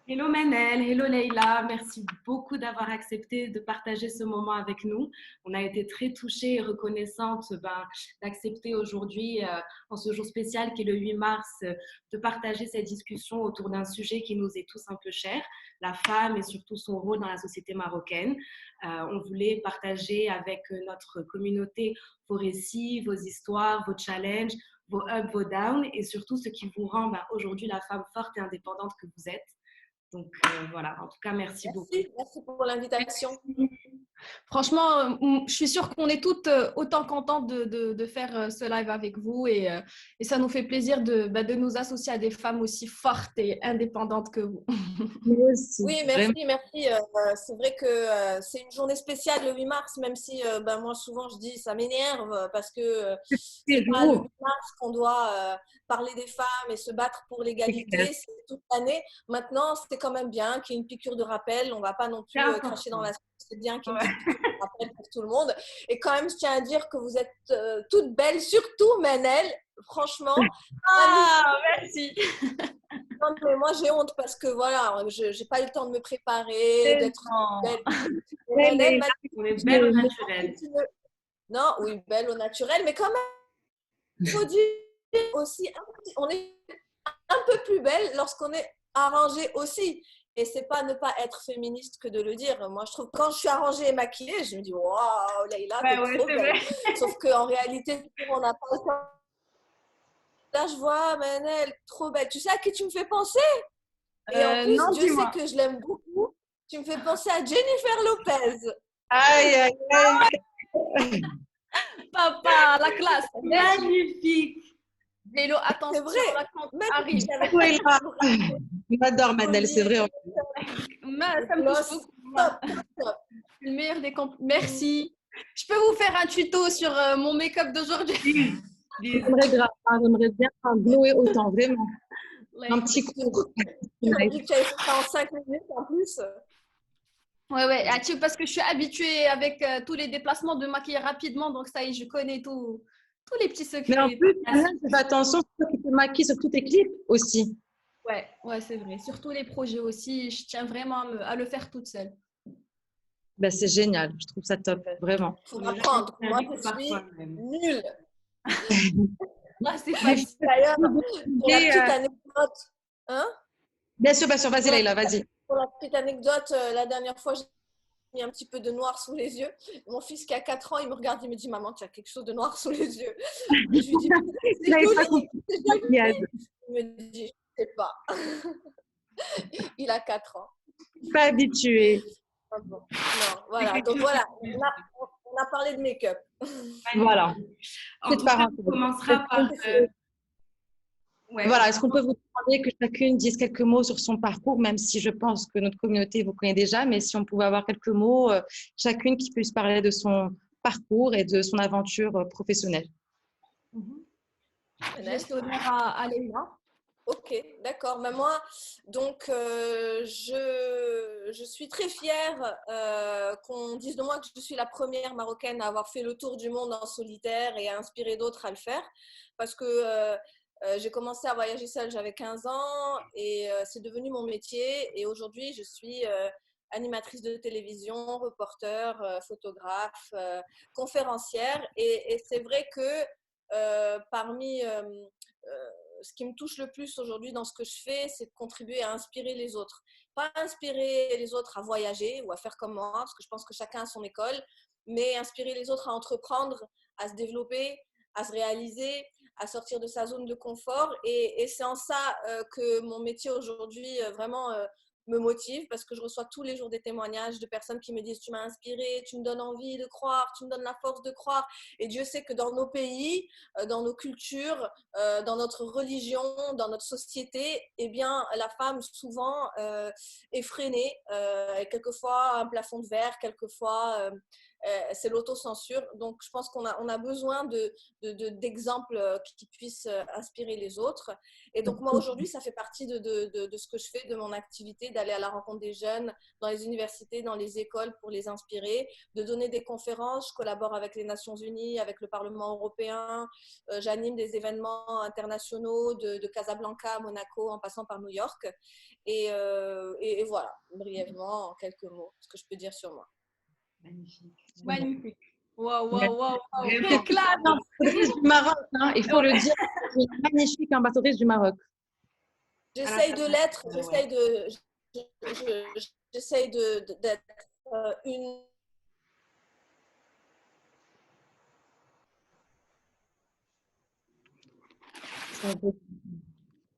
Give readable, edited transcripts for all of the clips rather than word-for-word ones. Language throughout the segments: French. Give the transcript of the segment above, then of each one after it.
Hello Manel, hello Leïla, merci beaucoup d'avoir accepté de partager ce moment avec nous. On a été très touchés et reconnaissantes d'accepter aujourd'hui, en ce jour spécial qui est le 8 mars, de partager cette discussion autour d'un sujet qui nous est tous un peu cher, la femme et surtout son rôle dans la société marocaine. On voulait partager avec notre communauté vos récits, vos histoires, vos challenges, vos ups, vos downs et surtout ce qui vous rend aujourd'hui la femme forte et indépendante que vous êtes. Donc voilà, en tout cas, merci beaucoup. Merci pour l'invitation. Franchement, je suis sûre qu'on est toutes autant contentes de faire ce live avec vous et ça nous fait plaisir de nous associer à des femmes aussi fortes et indépendantes que vous. Moi aussi. Oui, merci, merci. C'est vrai que c'est une journée spéciale le 8 mars, même si moi souvent je dis ça m'énerve parce que c'est pas le 8 mars qu'on doit parler des femmes et se battre pour l'égalité, c'est toute l'année. Maintenant, c'est quand même bien qu'il y ait une piqûre de rappel, on va pas non plus cracher dans la soupe, c'est bien qu'il y ait une piqûre de rappel pour tout le monde. Et quand même, je tiens à dire que vous êtes toutes belles, surtout Manel, franchement. Ah, merci. Non, mais moi j'ai honte parce que voilà, je n'ai pas eu le temps de me préparer, d'être belle. Manel, on est belle au naturel. Non, oui, belle au naturel, mais quand même, il faut dire aussi, on est un peu plus belle lorsqu'on est arrangée aussi. Et c'est pas ne pas être féministe que de le dire. Moi, je trouve que quand je suis arrangée et maquillée, je me dis waouh, Leïla, t'es trop belle. Sauf qu'en réalité, on n'a pas le temps. Là, je vois Manel, trop belle. Tu sais à qui tu me fais penser? Et en plus, non, Dieu sait que je l'aime beaucoup. Tu me fais penser à Jennifer Lopez. Aïe, aïe, aïe. Papa, la classe. Magnifique. Vélo, attention, c'est vrai. La compte arrive. J'adore Manel, c'est vrai. Ça me touche beaucoup. Le meilleur des merci. Je peux vous faire un tuto sur mon make-up d'aujourd'hui? J'aimerais grave, j'aimerais bien glower autant, vraiment. Un petit cours. Tu m'as dit que tu avais fait ça en 5 minutes en plus. Ouais, parce que je suis habituée avec tous les déplacements de maquiller rapidement, donc ça y est, je connais tous les petits secrets. Mais en plus, fais attention, c'est toi qui te maquilles sur tous tes clips aussi. Ouais, c'est vrai. Sur tous les projets aussi, je tiens vraiment à le faire toute seule. Ben, c'est génial, je trouve ça top, vraiment. Il faut m'apprendre. Moi, je suis nulle. C'est facile. D'ailleurs, pour la petite anecdote. Hein? Bien sûr, vas-y Leïla, vas-y. Pour la petite anecdote, la dernière fois, j'ai mis un petit peu de noir sous les yeux. Mon fils qui a 4 ans, il me regarde, il me dit « Maman, tu as quelque chose de noir sous les yeux ». Et je lui dis « C'est joli ». Il me dit « Je ne sais pas ». Il a 4 ans. Pas habitué. Non, voilà. Donc voilà, on a parlé de make-up. Voilà. On commencera par… Voilà, est-ce qu'on peut vous demander que chacune dise quelques mots sur son parcours, même si je pense que notre communauté vous connaît déjà, mais si on pouvait avoir quelques mots, chacune qui puisse parler de son parcours et de son aventure professionnelle. Je laisse l'honneur à Leïla. Ok, d'accord. Mais moi, donc, je suis très fière qu'on dise de moi que je suis la première Marocaine à avoir fait le tour du monde en solitaire et à inspirer d'autres à le faire. Parce que j'ai commencé à voyager seule, j'avais 15 ans et c'est devenu mon métier. Et aujourd'hui, je suis animatrice de télévision, reporter, photographe, conférencière. Et c'est vrai que parmi… ce qui me touche le plus aujourd'hui dans ce que je fais, c'est de contribuer à inspirer les autres. Pas inspirer les autres à voyager ou à faire comme moi, parce que je pense que chacun a son école, mais inspirer les autres à entreprendre, à se développer, à se réaliser, à sortir de sa zone de confort. Et c'est en ça que mon métier aujourd'hui vraiment me motive, parce que je reçois tous les jours des témoignages de personnes qui me disent « Tu m'as inspirée, tu me donnes envie de croire, tu me donnes la force de croire ». Et Dieu sait que dans nos pays, dans nos cultures, dans notre religion, dans notre société, eh bien, la femme souvent est freinée, quelquefois un plafond de verre, quelquefois c'est l'autocensure. Donc, je pense qu'on a besoin d'exemples qui puissent inspirer les autres. Et donc, moi, aujourd'hui, ça fait partie de ce que je fais, de mon activité, d'aller à la rencontre des jeunes dans les universités, dans les écoles pour les inspirer, de donner des conférences. Je collabore avec les Nations Unies, avec le Parlement européen. J'anime des événements internationaux de Casablanca à Monaco en passant par New York. Et voilà, brièvement, en quelques mots, ce que je peux dire sur moi. Magnifique. Magnifique. Waouh, waouh, waouh, waouh. Vraiment. Quelle classe! Ambassadrice du Maroc, hein, il faut le dire, une magnifique ambassadrice du Maroc. J'essaye de l'être, Ouais. j'essaye d'être une.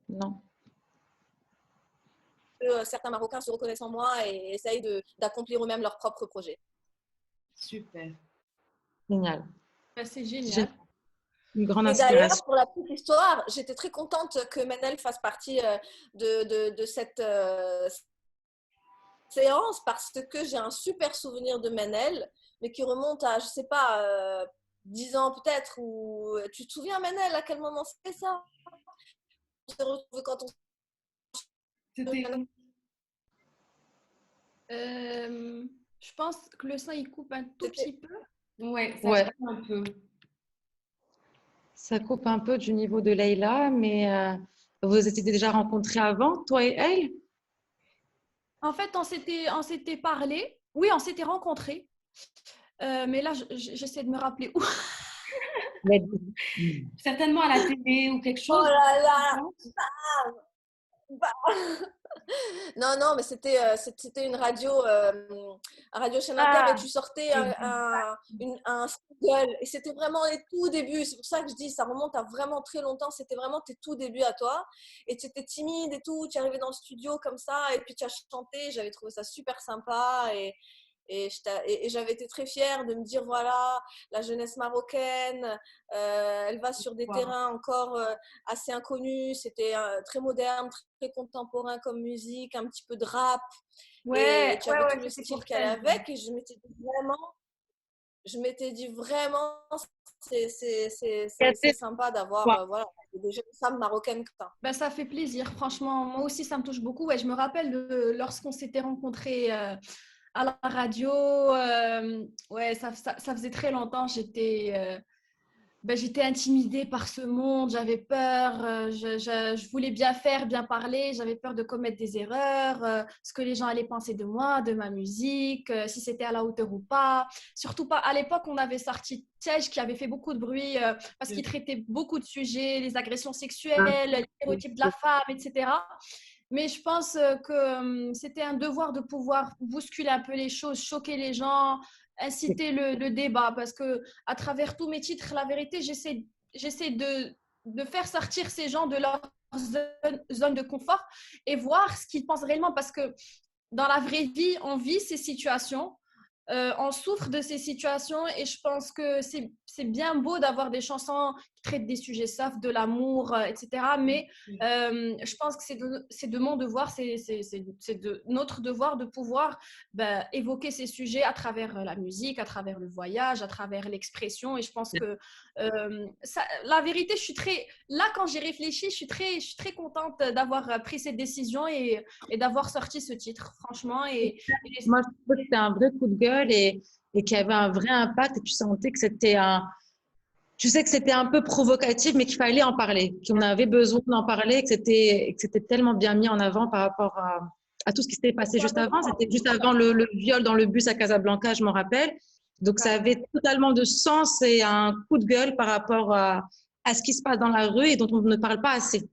Non. Certains Marocains se reconnaissent en moi et essayent d'accomplir eux-mêmes leurs propres projets. Super. Génial. Ben, c'est génial. Une grande Et d'ailleurs, inspiration. pour la petite histoire, j'étais très contente que Manel fasse partie de cette séance parce que j'ai un super souvenir de Manel, mais qui remonte à, je sais pas, 10 ans peut-être. Ou tu te souviens, Manel, à quel moment c'était ça? On s'est retrouvés quand on C'était Je pense que le sein, il coupe un tout petit peu. ouais, ça Ouais, coupe un peu. ça coupe un peu du niveau de Leïla, mais vous étiez déjà rencontrés avant, toi et elle? En fait, on s'était parlé. Oui, on s'était rencontrés. Mais là, j'essaie de me rappeler où. Mais- Certainement à la télé ou quelque Oh chose. là là! Non, non, mais c'était une radio, un radio chaîne inter et Ah, tu sortais un single et c'était vraiment les tout débuts. C'est pour ça que je dis, ça remonte à vraiment très longtemps. C'était vraiment tes tout débuts à toi et tu étais timide et tout. Tu es arrivé dans le studio comme ça et puis tu as chanté. J'avais trouvé ça super sympa et j'avais été très fière de me dire voilà, la jeunesse marocaine, elle va sur des Wow. terrains encore assez inconnus. C'était très moderne, très contemporain comme musique, un petit peu de rap. ouais, Et tu ouais, avais ouais, tout le c'était style pour qu'elle ça. avait. Et je m'étais dit vraiment, c'est sympa d'avoir voilà, des jeunes femmes marocaines comme ça. Ben, ça fait plaisir, franchement. Moi aussi, ça me touche beaucoup. Ouais, je me rappelle de lorsqu'on s'était rencontrés à la radio. Ouais, ça faisait très longtemps. J'étais intimidée par ce monde. J'avais peur. Je voulais bien faire, bien parler. J'avais peur de commettre des erreurs, ce que les gens allaient penser de moi, de ma musique, si c'était à la hauteur ou pas. Surtout pas. À l'époque, on avait sorti Tiège qui avait fait beaucoup de bruit parce qu'il traitait beaucoup de sujets, les agressions sexuelles, les stéréotypes de la femme, etc. Mais je pense que c'était un devoir de pouvoir bousculer un peu les choses, choquer les gens, inciter le débat. Parce que à travers tous mes titres, la vérité, j'essaie de faire sortir ces gens de leur zone de confort et voir ce qu'ils pensent réellement. Parce que dans la vraie vie, on vit ces situations. On souffre de ces situations et je pense que c'est bien beau d'avoir des chansons qui traitent des sujets soft, de l'amour, etc. Mais je pense que c'est de mon devoir, c'est de notre devoir de pouvoir évoquer ces sujets à travers la musique, à travers le voyage, à travers l'expression. Et je pense que la vérité, là quand j'ai réfléchi, je suis très contente d'avoir pris cette décision et d'avoir sorti ce titre, franchement. Moi, je trouve que c'était un vrai coup de gueule et qu'il y avait un vrai impact et tu sentais que tu sais que c'était un peu provocatif, mais qu'il fallait en parler, qu'on avait besoin d'en parler, que c'était tellement bien mis en avant par rapport à tout ce qui s'était passé juste avant. C'était juste avant le viol dans le bus à Casablanca, je m'en rappelle. Donc, ça avait totalement de sens et un coup de gueule par rapport à ce qui se passe dans la rue et dont on ne parle pas assez.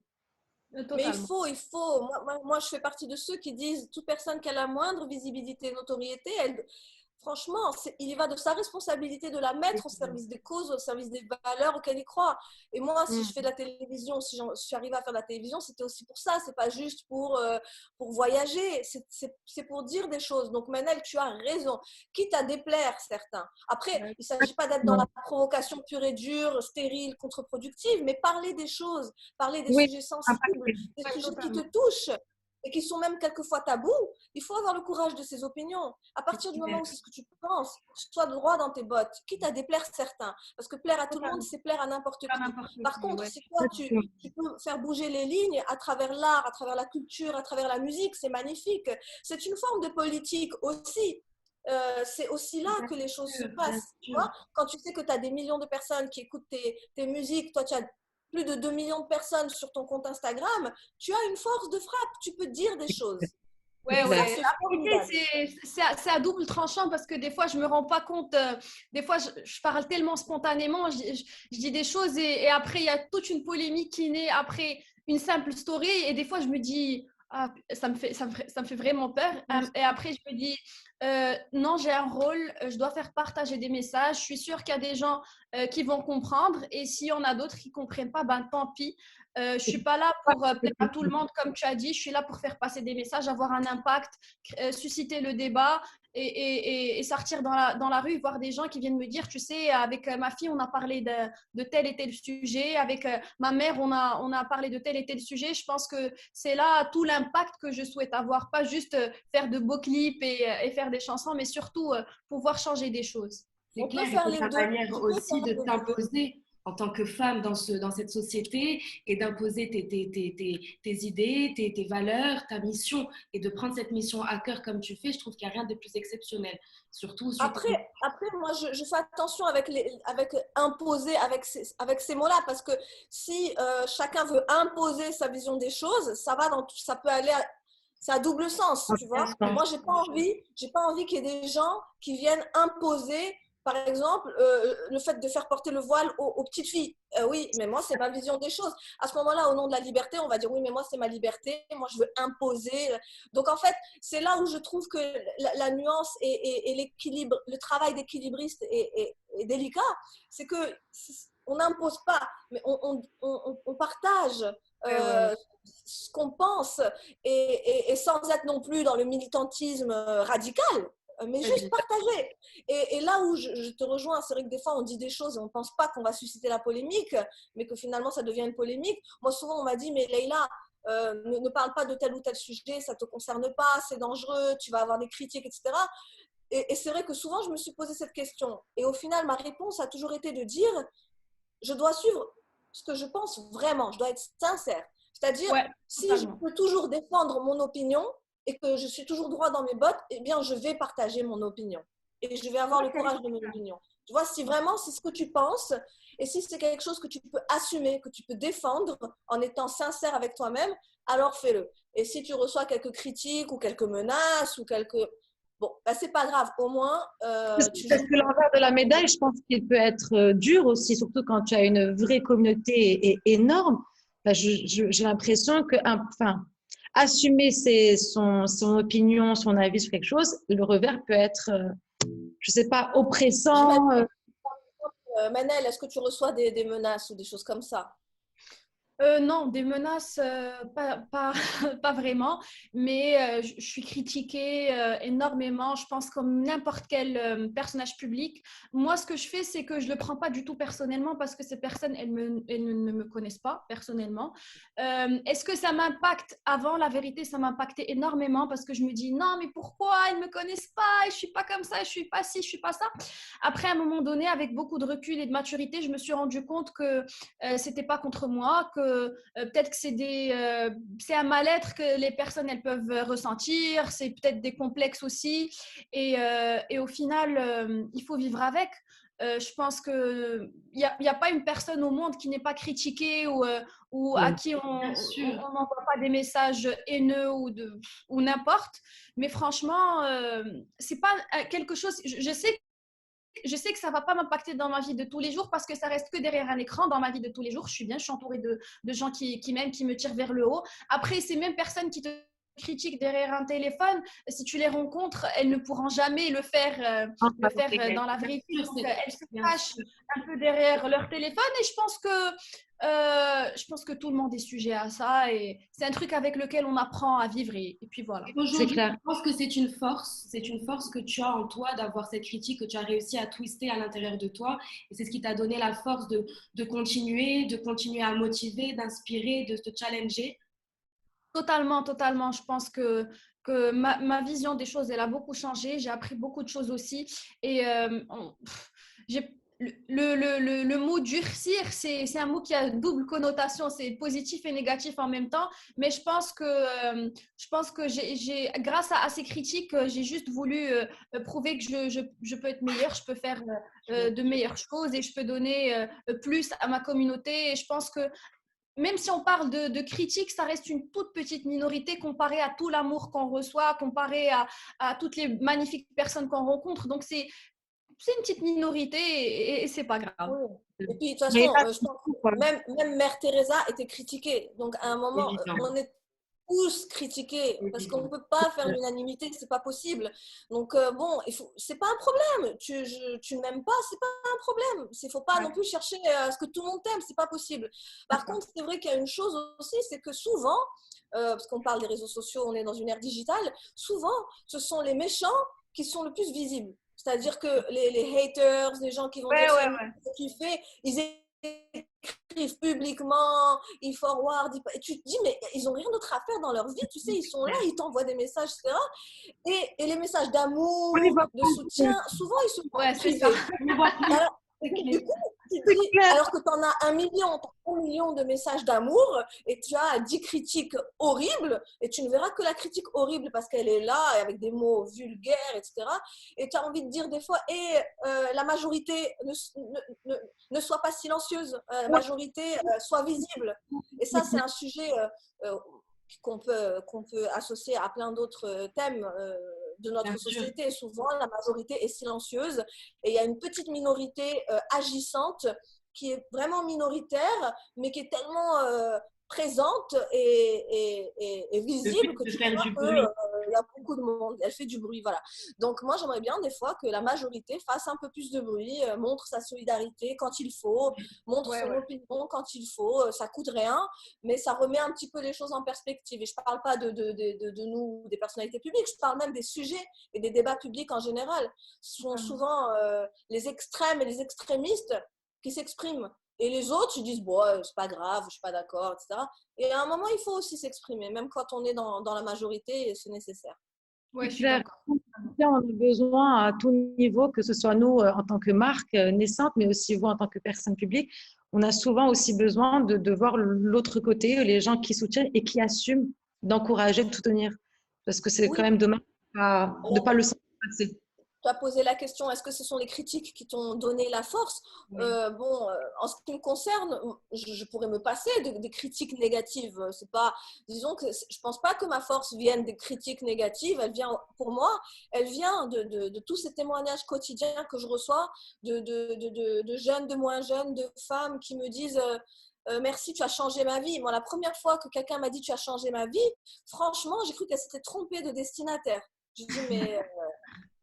Mais Totalement. il faut. Moi, je fais partie de ceux qui disent toute personne qui a la moindre visibilité et notoriété, franchement, il y va de sa responsabilité de la mettre au service des causes, au service des valeurs auxquelles il croit. Et moi, si je fais de la télévision, si je suis arrivée à faire de la télévision, c'était aussi pour ça. C'est pas juste pour voyager, c'est pour dire des choses. Donc, Manel, tu as raison. Quitte à déplaire certains. Après, il ne s'agit pas d'être dans la provocation pure et dure, stérile, contre-productive, mais parler des choses, parler des Oui, sujets sensibles, des sujets qui te touchent. et qui sont même quelquefois tabous, il faut avoir le courage de ses opinions. À partir du moment où c'est ce que tu penses, sois droit dans tes bottes, quitte à déplaire certains. Parce que plaire à tout le monde, c'est plaire à n'importe qui. Par contre, si toi, tu peux faire bouger les lignes à travers l'art, à travers la culture, à travers la musique, c'est magnifique. C'est une forme de politique aussi. C'est aussi là que les choses se passent. Tu vois, quand tu sais que tu as des millions de personnes qui écoutent tes musiques, toi, tu as plus de 2 millions de personnes sur ton compte Instagram, tu as une force de frappe, tu peux dire des choses. Ouais. C'est à double tranchant parce que des fois, je me rends pas compte. Des fois, je parle tellement spontanément, je dis des choses et après, il y a toute une polémique qui naît après une simple story. Et des fois, je me dis, ah, ça me fait vraiment peur. Et après, je me dis, non, j'ai un rôle, je dois faire partager des messages. Je suis sûre qu'il y a des gens qui vont comprendre. Et s'il y en a d'autres qui ne comprennent pas, ben tant pis. Je ne suis pas là pour plaire à tout le monde, comme tu as dit. Je suis là pour faire passer des messages, avoir un impact, susciter le débat et sortir dans la rue, voir des gens qui viennent me dire, tu sais, avec ma fille, on a parlé de tel et tel sujet. Avec ma mère, on a parlé de tel et tel sujet. Je pense que c'est là tout l'impact que je souhaite avoir. Pas juste faire de beaux clips et faire des chansons, mais surtout pouvoir changer des choses. C'est clair, et c'est ta manière aussi de t'imposer en tant que femme dans cette société et d'imposer tes idées, tes valeurs, ta mission et de prendre cette mission à cœur comme tu fais. Je trouve qu'il n'y a rien de plus exceptionnel. Surtout après, moi, je fais attention avec imposer, avec ces mots-là, parce que si chacun veut imposer sa vision des choses, ça peut aller c'est à double sens, tu vois. Moi, j'ai pas envie qu'il y ait des gens qui viennent imposer, par exemple, le fait de faire porter le voile aux petites filles. Oui, mais moi, c'est ma vision des choses. À ce moment-là, au nom de la liberté, on va dire oui, mais moi, c'est ma liberté. Moi, je veux imposer. Donc, en fait, c'est là où je trouve que la nuance et l'équilibre, le travail d'équilibriste est délicat. C'est que on n'impose pas, mais on partage ce qu'on pense et sans être non plus dans le militantisme radical, mais juste partager. Et là où je te rejoins, c'est vrai que des fois on dit des choses et on ne pense pas qu'on va susciter la polémique, mais que finalement ça devient une polémique. Moi souvent on m'a dit, mais Leïla, ne parle pas de tel ou tel sujet, ça ne te concerne pas, c'est dangereux, tu vas avoir des critiques, etc. Et c'est vrai que souvent je me suis posé cette question. Et au final, ma réponse a toujours été de dire, je dois suivre ce que je pense vraiment, je dois être sincère. C'est-à-dire, si je peux toujours défendre mon opinion et que je suis toujours droit dans mes bottes, eh bien, je vais partager mon opinion. Et je vais avoir le courage de mon opinion. Tu vois, si vraiment c'est ce que tu penses et si c'est quelque chose que tu peux assumer, que tu peux défendre en étant sincère avec toi-même, alors fais-le. Et si tu reçois quelques critiques ou quelques menaces ou quelques... Bon, bah, c'est pas grave, au moins… Parce que l'envers de la médaille, je pense qu'il peut être dur aussi, surtout quand tu as une vraie communauté énorme. Bah, j'ai l'impression que assumer son opinion, son avis sur quelque chose, le revers peut être, je sais pas, oppressant. Manel, est-ce que tu reçois des menaces ou des choses comme ça? Non, des menaces, pas vraiment, mais je suis critiquée énormément, je pense comme n'importe quel personnage public. Moi, ce que je fais, c'est que je ne le prends pas du tout personnellement parce que ces personnes, elles ne me connaissent pas personnellement. Est-ce que ça m'impacte? Avant, la vérité, ça m'impactait énormément parce que je me dis, non, mais pourquoi ils ne me connaissent pas? Je ne suis pas comme ça, je ne suis pas ci, je ne suis pas ça. Après, à un moment donné, avec beaucoup de recul et de maturité, je me suis rendu compte que ce n'était pas contre moi, que peut-être que c'est un mal-être que les personnes elles peuvent ressentir, c'est peut-être des complexes aussi et au final il faut vivre avec. Je pense qu'il n'y a pas une personne au monde qui n'est pas critiquée ou à qui on n'envoie pas des messages haineux ou n'importe, mais franchement c'est pas quelque chose, je sais que ça ne va pas m'impacter dans ma vie de tous les jours parce que ça reste que derrière un écran dans ma vie de tous les jours. Je suis bien, je suis entourée de gens qui m'aiment, qui me tirent vers le haut. Après, ces mêmes personnes qui te critiquent derrière un téléphone, si tu les rencontres, elles ne pourront jamais le faire dans la vraie vie. Donc, elles se cachent un peu derrière leur téléphone et je pense que tout le monde est sujet à ça et c'est un truc avec lequel on apprend à vivre et puis voilà. Aujourd'hui, je pense que c'est une force que tu as en toi d'avoir cette critique que tu as réussi à twister à l'intérieur de toi et c'est ce qui t'a donné la force de continuer à motiver, d'inspirer, de te challenger. Totalement, totalement. Je pense que ma vision des choses, elle a beaucoup changé. J'ai appris beaucoup de choses aussi. Et j'ai, le mot durcir, c'est un mot qui a double connotation. C'est positif et négatif en même temps. Mais je pense que grâce à ces critiques, j'ai juste voulu prouver que je peux être meilleure, je peux faire de meilleures choses et je peux donner plus à ma communauté. Et je pense que même si on parle de critiques, ça reste une toute petite minorité comparée à tout l'amour qu'on reçoit, comparée à toutes les magnifiques personnes qu'on rencontre. Donc, c'est une petite minorité et c'est pas grave. Oui. Et puis, de toute Mais façon, là, je pense que même Mère Teresa était critiquée. Donc, à un moment, Évidemment. on est tous critiqués parce qu'on ne peut pas faire l'unanimité, c'est pas possible. Donc, bon, c'est pas un problème. Tu ne m'aimes pas, c'est pas un problème. Il ne faut pas non plus chercher à ce que tout le monde t'aime, c'est pas possible. Par contre, c'est vrai qu'il y a une chose aussi, c'est que souvent, parce qu'on parle des réseaux sociaux, on est dans une ère digitale, souvent, ce sont les méchants qui sont le plus visibles. C'est-à-dire que les haters, les gens qui vont dire ce que tu fais, ils écrivent publiquement, ils forward, et tu te dis, mais ils n'ont rien d'autre à faire dans leur vie, tu sais, ils sont là, ils t'envoient des messages, etc. Et les messages d'amour, de soutien, souvent ils sont c'est ça. privés. Alors, du coup, alors que tu en as 1 million de messages d'amour et tu as 10 critiques horribles et tu ne verras que la critique horrible parce qu'elle est là avec des mots vulgaires, etc. Et tu as envie de dire des fois, la majorité ne soit pas silencieuse, la majorité soit visible. Et ça, c'est un sujet qu'on peut associer à plein d'autres thèmes de notre société. Souvent, la majorité est silencieuse et il y a une petite minorité agissante qui est vraiment minoritaire, mais qui est tellement présente et visible que tu vois qu'il y a beaucoup de monde. Elle fait du bruit, voilà. Donc, moi, j'aimerais bien des fois que la majorité fasse un peu plus de bruit, montre sa solidarité quand il faut, montre son opinion quand il faut. Ça coûte rien, mais ça remet un petit peu les choses en perspective. Et je ne parle pas de nous, des personnalités publiques, je parle même des sujets et des débats publics en général. Ce sont souvent les extrêmes et les extrémistes qui s'expriment. Et les autres, ils disent, bon, c'est pas grave, je suis pas d'accord, etc. Et à un moment, il faut aussi s'exprimer, même quand on est dans la majorité, c'est nécessaire. Oui, je suis clair. d'accord. On a besoin à tout niveau, que ce soit nous en tant que marque naissante, mais aussi vous en tant que personne publique. On a souvent aussi besoin de voir l'autre côté, les gens qui soutiennent et qui assument d'encourager, de soutenir. Parce que c'est quand même dommage de ne pas le sentir passer. Tu as posé la question, est-ce que ce sont les critiques qui t'ont donné la force? En ce qui me concerne, je pourrais me passer des critiques négatives. C'est pas, disons que je pense pas que ma force vienne des critiques négatives. Elle vient, pour moi, elle vient de tous ces témoignages quotidiens que je reçois de jeunes, de moins jeunes, de femmes qui me disent merci, tu as changé ma vie. Moi, la première fois que quelqu'un m'a dit tu as changé ma vie, franchement, j'ai cru qu'elle s'était trompée de destinataire. Je dis mais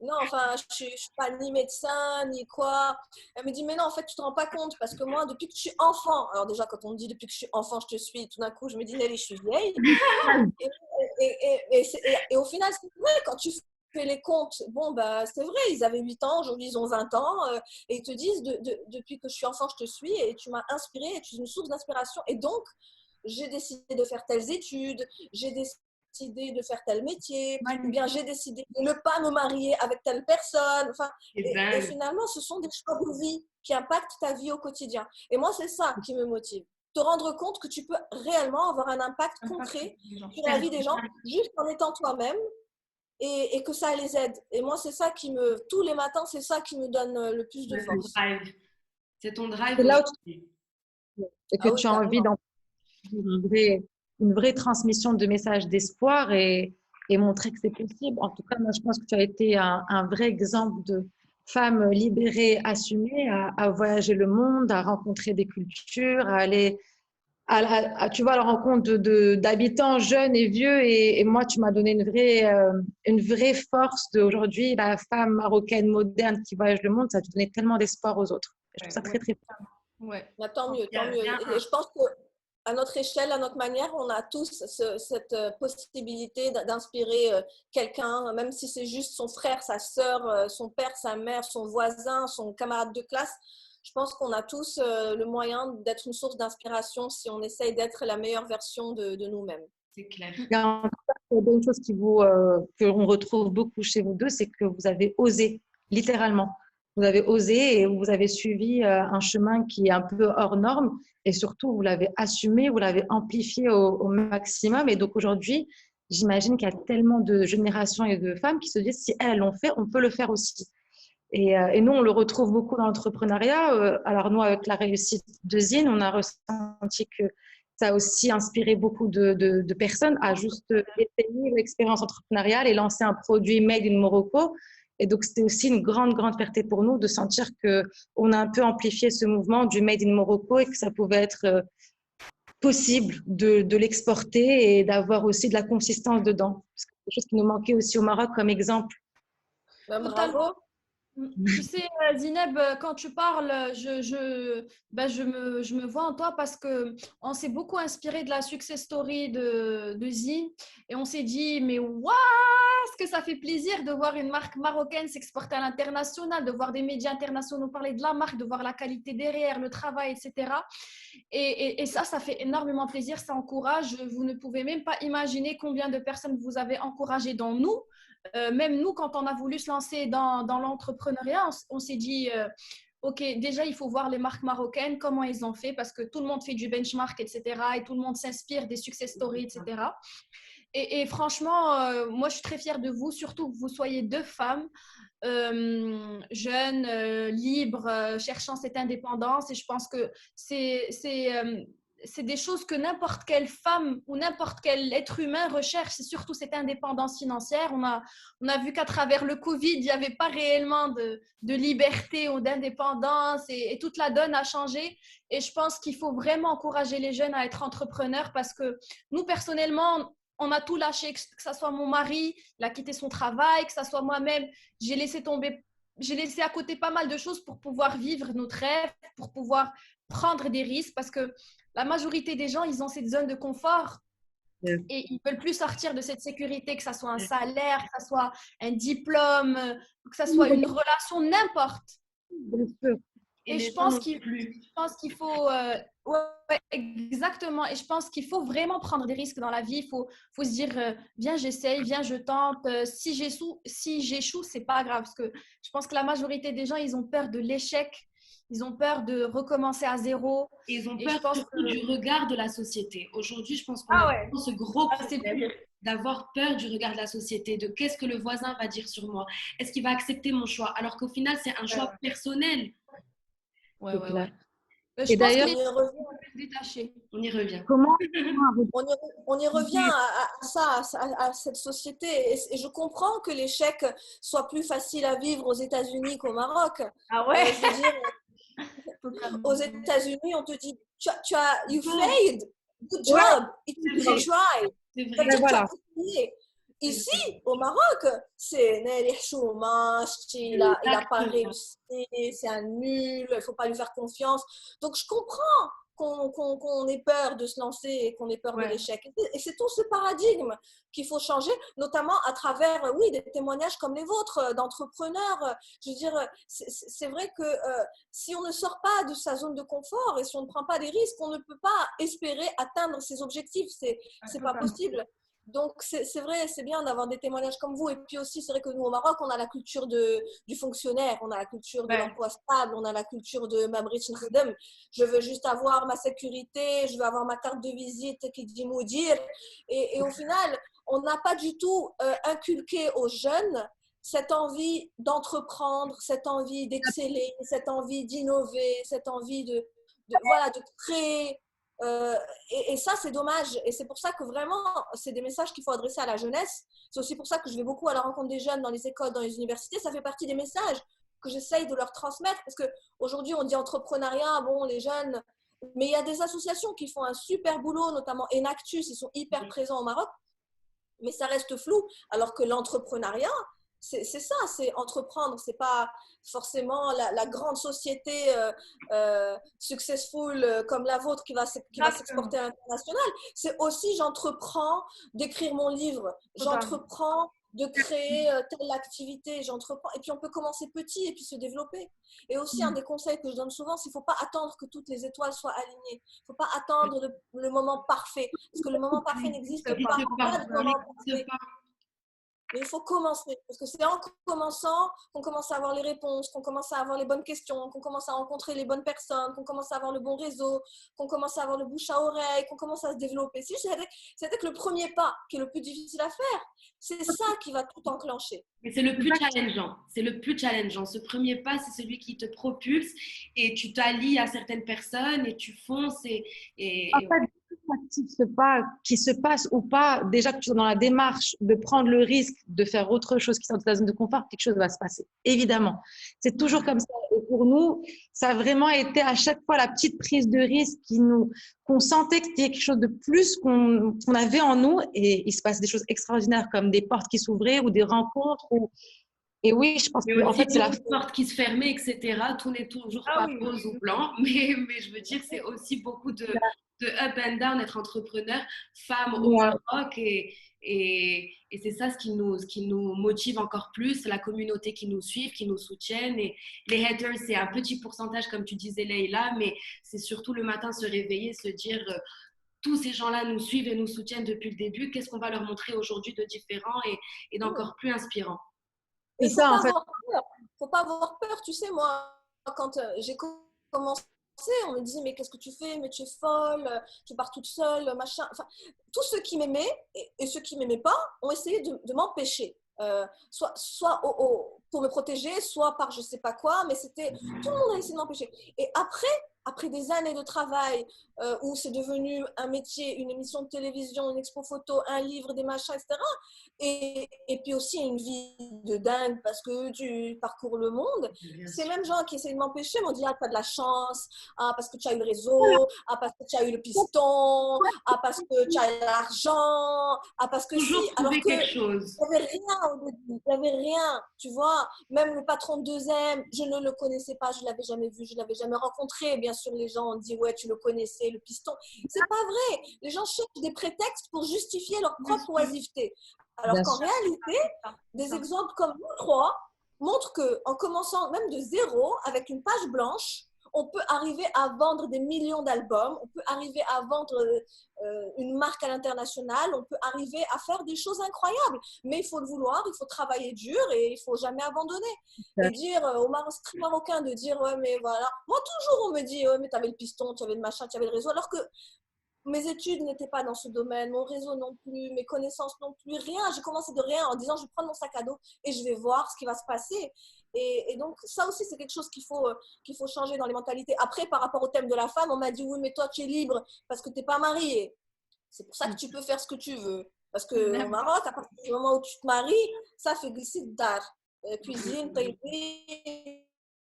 non, enfin, je ne suis pas ni médecin, ni quoi. Elle me dit, mais non, en fait, tu ne te rends pas compte parce que moi, depuis que je suis enfant, alors déjà, quand on me dit depuis que je suis enfant, je te suis, tout d'un coup, je me dis, Nelly, je suis vieille. Et au final, c'est vrai, quand tu fais les comptes, bon, bah, c'est vrai, ils avaient 8 ans, aujourd'hui, ils ont 20 ans, et ils te disent, depuis que je suis enfant, je te suis, et tu m'as inspiré, et tu es une source d'inspiration. Et donc, j'ai décidé de faire telles études, j'ai décidé de faire tel métier, ou bien j'ai décidé de ne pas me marier avec telle personne. Enfin, et finalement, ce sont des choix de vie qui impactent ta vie au quotidien. Et moi, c'est ça qui me motive. Te rendre compte que tu peux réellement avoir un impact concret sur la vie des gens juste en étant toi-même et que ça les aide. Et moi, c'est ça qui tous les matins, c'est ça qui me donne le plus de force. C'est ton drive. C'est là où et que tu as envie d'en une vraie transmission de messages d'espoir et montrer que c'est possible. En tout cas, moi, je pense que tu as été un vrai exemple de femme libérée, assumée, à voyager le monde, à rencontrer des cultures, à aller tu vois, à la rencontre d'habitants jeunes et vieux. Et moi, tu m'as donné une vraie force d'aujourd'hui, la femme marocaine moderne qui voyage le monde. Ça a donné tellement d'espoir aux autres. Je trouve ça très, très fort. Bah, tant mieux, tant mieux. Et je pense que à notre échelle, à notre manière, on a tous cette possibilité d'inspirer quelqu'un, même si c'est juste son frère, sa sœur, son père, sa mère, son voisin, son camarade de classe. Je pense qu'on a tous le moyen d'être une source d'inspiration si on essaye d'être la meilleure version de nous-mêmes. C'est clair. Il y a une chose que l'on retrouve beaucoup chez vous deux, c'est que vous avez osé, littéralement. Vous avez osé et vous avez suivi un chemin qui est un peu hors norme et surtout, vous l'avez assumé, vous l'avez amplifié au maximum. Et donc aujourd'hui, j'imagine qu'il y a tellement de générations et de femmes qui se disent si elles l'ont fait, on peut le faire aussi. Et nous, on le retrouve beaucoup dans l'entrepreneuriat. Alors nous, avec la réussite de Zine, on a ressenti que ça a aussi inspiré beaucoup de personnes à juste essayer l'expérience entrepreneuriale et lancer un produit made in Morocco. Et donc, c'était aussi une grande, grande fierté pour nous de sentir qu'on a un peu amplifié ce mouvement du made in Morocco et que ça pouvait être possible de l'exporter et d'avoir aussi de la consistance dedans. C'est quelque chose qui nous manquait aussi au Maroc comme exemple. Bravo. Tu sais, Zineb, quand tu parles, je me vois en toi parce qu'on s'est beaucoup inspiré de la success story de Zine et on s'est dit, mais waouh, ce que ça fait plaisir de voir une marque marocaine s'exporter à l'international, de voir des médias internationaux parler de la marque, de voir la qualité derrière, le travail, etc. Et ça fait énormément plaisir, ça encourage. Vous ne pouvez même pas imaginer combien de personnes vous avez encouragées dans nous. Même nous, quand on a voulu se lancer dans l'entrepreneuriat, on s'est dit, OK, déjà, il faut voir les marques marocaines, comment ils ont fait, parce que tout le monde fait du benchmark, etc. Et tout le monde s'inspire des success stories, etc. Et franchement, moi, je suis très fière de vous, surtout que vous soyez deux femmes jeunes, libres, cherchant cette indépendance. Et je pense que c'est des choses que n'importe quelle femme ou n'importe quel être humain recherche, c'est surtout cette indépendance financière. On a vu qu'à travers le Covid, il n'y avait pas réellement de liberté ou d'indépendance et toute la donne a changé. Et je pense qu'il faut vraiment encourager les jeunes à être entrepreneurs parce que nous, personnellement, on a tout lâché, que ce soit mon mari, il a quitté son travail, que ce soit moi-même, j'ai laissé à côté pas mal de choses pour pouvoir vivre notre rêve, pour pouvoir prendre des risques parce que la majorité des gens, ils ont cette zone de confort et ils ne veulent plus sortir de cette sécurité, que ce soit un salaire, que ce soit un diplôme, que ce soit une relation, n'importe. Et je pense qu'il faut... ouais, exactement. Et je pense qu'il faut vraiment prendre des risques dans la vie. Il faut se dire, viens, j'essaye, viens, je tente. Si j'échoue, c'est pas grave. Parce que je pense que la majorité des gens, ils ont peur de l'échec. Ils ont peur de recommencer à zéro. Et ils ont peur surtout du regard de la société. Aujourd'hui, je pense qu'on Ah a ouais. ce gros problème d'avoir peur du regard de la société, de qu'est-ce que le voisin va dire sur moi. Est-ce qu'il va accepter mon choix? Alors qu'au final, c'est un choix personnel. Ouais. Et d'ailleurs, on y revient. Comment on y revient à ça, à cette société. Et je comprends que l'échec soit plus facile à vivre aux États-Unis qu'au Maroc. Ah ouais. Je veux dire, aux États-Unis, on te dit, you failed, good job, it's a try. C'est vrai. Voilà. Ici, au Maroc, c'est il a pas réussi, c'est un nul, il ne faut pas lui faire confiance. Donc, je comprends qu'on ait peur de se lancer et qu'on ait peur de l'échec. Et c'est tout ce paradigme qu'il faut changer, notamment à travers, des témoignages comme les vôtres, d'entrepreneurs. Je veux dire, c'est vrai que si on ne sort pas de sa zone de confort et si on ne prend pas des risques, on ne peut pas espérer atteindre ses objectifs. C'est pas possible. Donc, c'est vrai, c'est bien d'avoir des témoignages comme vous. Et puis aussi, c'est vrai que nous, au Maroc, on a la culture du fonctionnaire, on a la culture de l'emploi stable, on a la culture de Mabrit Nkhdem. Je veux juste avoir ma sécurité, je veux avoir ma carte de visite qui dit Moudir. Et au final, on n'a pas du tout inculqué aux jeunes cette envie d'entreprendre, cette envie d'exceller, cette envie d'innover, cette envie de créer. Et ça, c'est dommage. Et c'est pour ça que vraiment, c'est des messages qu'il faut adresser à la jeunesse. C'est aussi pour ça que je vais beaucoup à la rencontre des jeunes dans les écoles, dans les universités. Ça fait partie des messages que j'essaye de leur transmettre. Parce qu'aujourd'hui, on dit entrepreneuriat, bon, les jeunes. Mais il y a des associations qui font un super boulot, notamment Enactus, ils sont hyper présents au Maroc. Mais ça reste flou. Alors que l'entrepreneuriat, c'est ça, c'est entreprendre. C'est pas forcément la grande société successful comme la vôtre qui va s'exporter à l'international. C'est aussi, j'entreprends d'écrire mon livre, j'entreprends de créer telle activité, j'entreprends. Et puis, on peut commencer petit et puis se développer. Et aussi, un des conseils que je donne souvent, c'est qu'il ne faut pas attendre que toutes les étoiles soient alignées. Il ne faut pas attendre le moment parfait. Parce que le moment parfait n'existe pas. Il n'y a pas de moment parfait. Mais il faut commencer, parce que c'est en commençant qu'on commence à avoir les réponses, qu'on commence à avoir les bonnes questions, qu'on commence à rencontrer les bonnes personnes, qu'on commence à avoir le bon réseau, qu'on commence à avoir le bouche à oreille, qu'on commence à se développer. C'est que le premier pas, qui est le plus difficile à faire, c'est ça qui va tout enclencher. Mais c'est le plus challengeant. C'est le plus challengeant. Ce premier pas, c'est celui qui te propulse et tu t'allies à certaines personnes et tu fonces. En fait, ce pas qui se passe ou pas, déjà que tu es dans la démarche de prendre le risque de faire autre chose qui sort de ta zone de confort, quelque chose va se passer. Évidemment. C'est toujours comme ça. Et pour nous, ça a vraiment été à chaque fois la petite prise de risque qu'on sentait qu'il y avait quelque chose de plus qu'on avait en nous et il se passe des choses extraordinaires comme des portes qui s'ouvraient ou des rencontres et oui, je pense que en fait, c'est la porte qui se fermait, etc. Tout n'est toujours pas rose ou blanc, mais je veux dire, c'est aussi beaucoup de up and down, être entrepreneur, femme au Maroc, et c'est ça ce qui nous motive encore plus, la communauté qui nous suit, qui nous soutiennent. Et les haters, c'est un petit pourcentage, comme tu disais, Leïla, mais c'est surtout le matin se réveiller, se dire tous ces gens-là nous suivent et nous soutiennent depuis le début. Qu'est-ce qu'on va leur montrer aujourd'hui de différent et d'encore plus inspirant? Il ne faut pas avoir peur. Tu sais, moi, quand j'ai commencé, on me disait, mais qu'est-ce que tu fais? Mais tu es folle, tu pars toute seule, machin. Enfin, tous ceux qui m'aimaient et ceux qui ne m'aimaient pas ont essayé de m'empêcher. Soit pour me protéger, soit par je ne sais pas quoi, mais tout le monde a essayé de m'empêcher. Et après des années de travail où c'est devenu un métier, une émission de télévision, une expo photo, un livre, des machins, etc. Et puis aussi une vie de dingue parce que tu parcours le monde. Ces mêmes gens qui essaient de m'empêcher m'ont dit, ah, tu as de la chance, ah, parce que tu as eu le réseau, ah, parce que tu as eu le piston, ah, parce que tu as l'argent, ah, parce que toujours si, alors que quelque chose. Il n'y avait rien au début, il n'y avait rien, tu vois. Même le patron de 2M, je ne le connaissais pas, je ne l'avais jamais vu, je ne l'avais jamais rencontré. Bien sûr, les gens ont dit, ouais, tu le connaissais, le piston. C'est pas vrai. Les gens cherchent des prétextes pour justifier leur propre oisiveté. Alors qu'en réalité, des exemples comme nous trois montrent qu'en commençant même de zéro, avec une page blanche, on peut arriver à vendre des millions d'albums, on peut arriver à vendre une marque à l'international, on peut arriver à faire des choses incroyables. Mais il faut le vouloir, il faut travailler dur et il ne faut jamais abandonner. Et dire aux Marocains de dire, ouais, mais voilà. Moi, toujours, on me dit, ouais, mais tu avais le piston, tu avais le machin, tu avais le réseau, alors que mes études n'étaient pas dans ce domaine, mon réseau non plus, mes connaissances non plus, rien. J'ai commencé de rien en disant, je vais prendre mon sac à dos et je vais voir ce qui va se passer. Et donc, ça aussi, c'est quelque chose qu'il faut changer dans les mentalités. Après, par rapport au thème de la femme, on m'a dit, oui, mais toi, tu es libre parce que tu n'es pas mariée. C'est pour ça que tu peux faire ce que tu veux. Parce qu'au Maroc, à partir du moment où tu te maries, ça fait glisser de dar. Cuisine, tailler,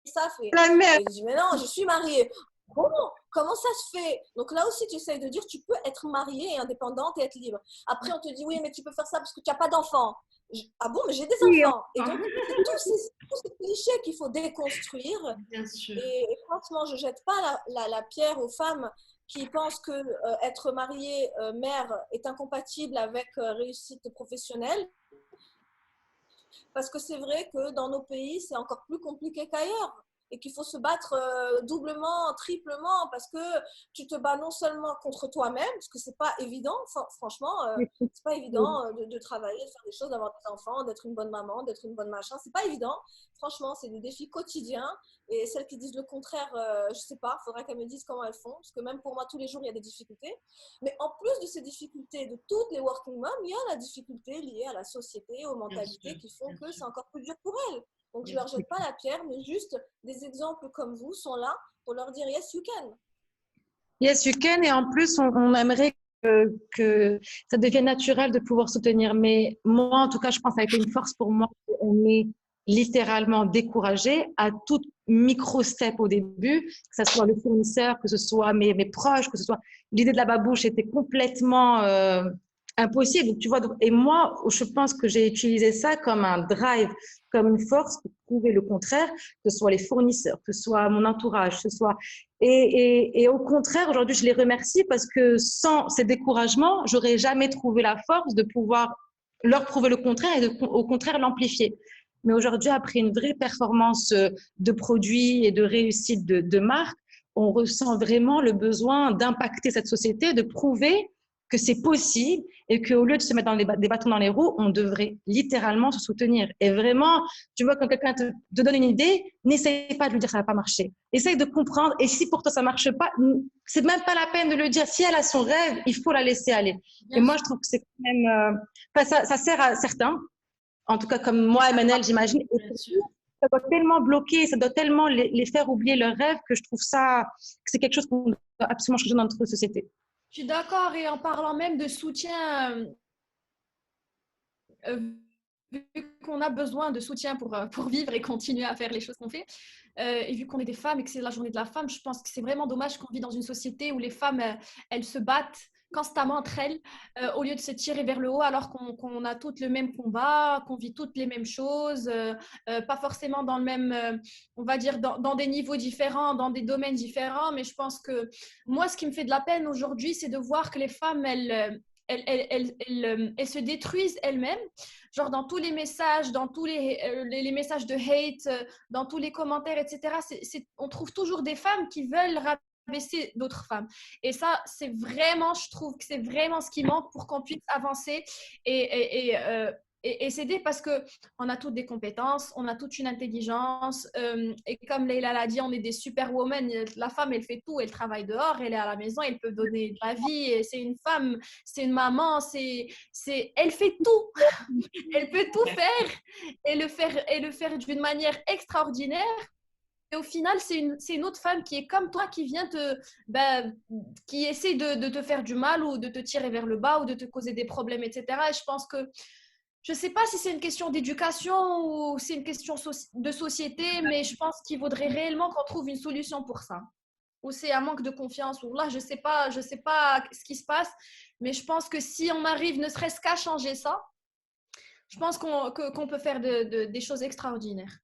ça fait. Et je dis, mais non, je suis mariée. Comment ça se fait? Donc là aussi, tu essayes de dire, tu peux être mariée et indépendante et être libre. Après, on te dit, oui, mais tu peux faire ça parce que tu n'as pas d'enfants. Ah bon, mais j'ai des enfants. Et donc, c'est tous ces clichés qu'il faut déconstruire. Bien sûr. Et franchement, je ne jette pas la pierre aux femmes qui pensent que être mariée, mère, est incompatible avec réussite professionnelle. Parce que c'est vrai que dans nos pays, c'est encore plus compliqué qu'ailleurs. Et qu'il faut se battre doublement, triplement, parce que tu te bats non seulement contre toi-même, parce que c'est pas évident, franchement, c'est pas évident de travailler, de faire des choses, d'avoir des enfants, d'être une bonne maman, d'être une bonne machin, c'est pas évident. Franchement, c'est des défis quotidiens. Et celles qui disent le contraire, je sais pas, il faudrait qu'elles me disent comment elles font, parce que même pour moi, tous les jours, il y a des difficultés. Mais en plus de ces difficultés, de toutes les working moms, il y a la difficulté liée à la société, aux mentalités qui font que c'est encore plus dur pour elles. Donc, je ne leur jette pas la pierre, mais juste des exemples comme vous sont là pour leur dire « Yes, you can ». Yes, you can. Et en plus, on aimerait que ça devienne naturel de pouvoir soutenir. Mais moi, en tout cas, je pense que ça a été une force pour moi. On est littéralement découragé à tout micro-step au début, que ce soit le fournisseur, que ce soit mes proches, que ce soit… L'idée de la babouche était complètement… impossible. Tu vois, et moi, je pense que j'ai utilisé ça comme un drive, comme une force pour prouver le contraire, que ce soit les fournisseurs, que ce soit mon entourage, que ce soit… Et au contraire, aujourd'hui, je les remercie parce que sans ces découragements, j'aurais jamais trouvé la force de pouvoir leur prouver le contraire et au contraire l'amplifier. Mais aujourd'hui, après une vraie performance de produit et de réussite de marque, on ressent vraiment le besoin d'impacter cette société, de prouver que c'est possible et qu'au lieu de se mettre des bâtons dans les roues, on devrait littéralement se soutenir. Et vraiment, tu vois, quand quelqu'un te donne une idée, n'essaye pas de lui dire que ça va pas marcher. Essaye de comprendre. Et si pour toi ça marche pas, c'est même pas la peine de le dire. Si elle a son rêve, il faut la laisser aller. Bien et moi, je trouve que c'est quand même, ça sert à certains, en tout cas comme moi et Manel, j'imagine. Ça doit tellement bloquer, ça doit tellement les faire oublier leurs rêves que je trouve ça, que c'est quelque chose qu'on doit absolument changer dans notre société. Je suis d'accord, et en parlant même de soutien, vu qu'on a besoin de soutien pour vivre et continuer à faire les choses qu'on fait, et vu qu'on est des femmes et que c'est la journée de la femme, je pense que c'est vraiment dommage qu'on vit dans une société où les femmes, elles se battent constamment entre elles, au lieu de se tirer vers le haut, alors qu'on a toutes le même combat, qu'on vit toutes les mêmes choses, pas forcément dans le même, on va dire, dans des niveaux différents, dans des domaines différents, mais je pense que moi, ce qui me fait de la peine aujourd'hui, c'est de voir que les femmes, elles se détruisent elles-mêmes, genre dans tous les messages, dans tous les messages de hate, dans tous les commentaires, etc. On trouve toujours des femmes qui veulent rabaisser d'autres femmes. Et ça, c'est vraiment, je trouve que c'est vraiment ce qui manque pour qu'on puisse avancer et s'aider, parce qu'on a toutes des compétences, on a toute une intelligence, et comme Leïla l'a dit, on est des superwomen. La femme, elle fait tout, elle travaille dehors, elle est à la maison, elle peut donner de la vie, et c'est une femme, c'est une maman, elle fait tout. Elle peut tout faire et le faire d'une manière extraordinaire. Et au final, c'est une autre femme qui est comme toi, qui vient qui essaie de te faire du mal, ou de te tirer vers le bas, ou de te causer des problèmes, etc. Et je pense que, je ne sais pas si c'est une question d'éducation ou c'est une question de société, mais je pense qu'il vaudrait réellement qu'on trouve une solution pour ça. Ou c'est un manque de confiance, ou là, je sais pas ce qui se passe, mais je pense que si on arrive ne serait-ce qu'à changer ça, je pense qu'on peut faire des choses extraordinaires.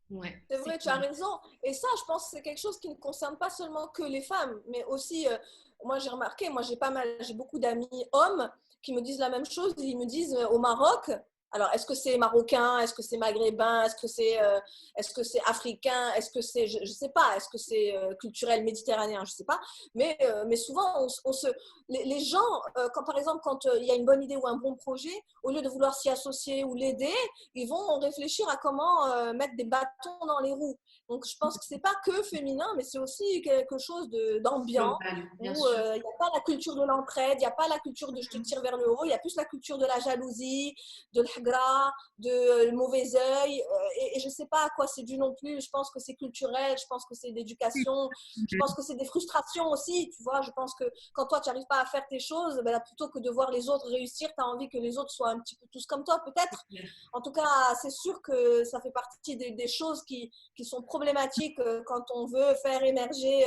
Ouais, c'est vrai, tu as raison. Et ça, je pense que c'est quelque chose qui ne concerne pas seulement que les femmes, mais aussi, moi j'ai remarqué, j'ai beaucoup d'amis hommes qui me disent la même chose. Ils me disent au Maroc, alors est-ce que c'est marocain, est-ce que c'est maghrébin, est-ce que c'est africain, est-ce que c'est, je sais pas, est-ce que c'est culturel méditerranéen, je sais pas. Mais souvent, les gens, par exemple, quand il y a une bonne idée ou un bon projet, au lieu de vouloir s'y associer ou l'aider, ils vont réfléchir à comment mettre des bâtons dans les roues. Donc, je pense que c'est pas que féminin, mais c'est aussi quelque chose d'ambiant, où il n'y a pas la culture de l'entraide, il n'y a pas la culture de je te tire vers le haut, il y a plus la culture de la jalousie, de l'hagra, de mauvais œil, et je ne sais pas à quoi c'est dû non plus. Je pense que c'est culturel, je pense que c'est d'éducation, je pense que c'est des frustrations aussi, tu vois. Je pense que quand toi, tu n'arrives pas à faire tes choses, ben là, plutôt que de voir les autres réussir, tu as envie que les autres soient un petit peu tous comme toi, peut-être. En tout cas, c'est sûr que ça fait partie des choses qui sont problématiques quand on veut faire émerger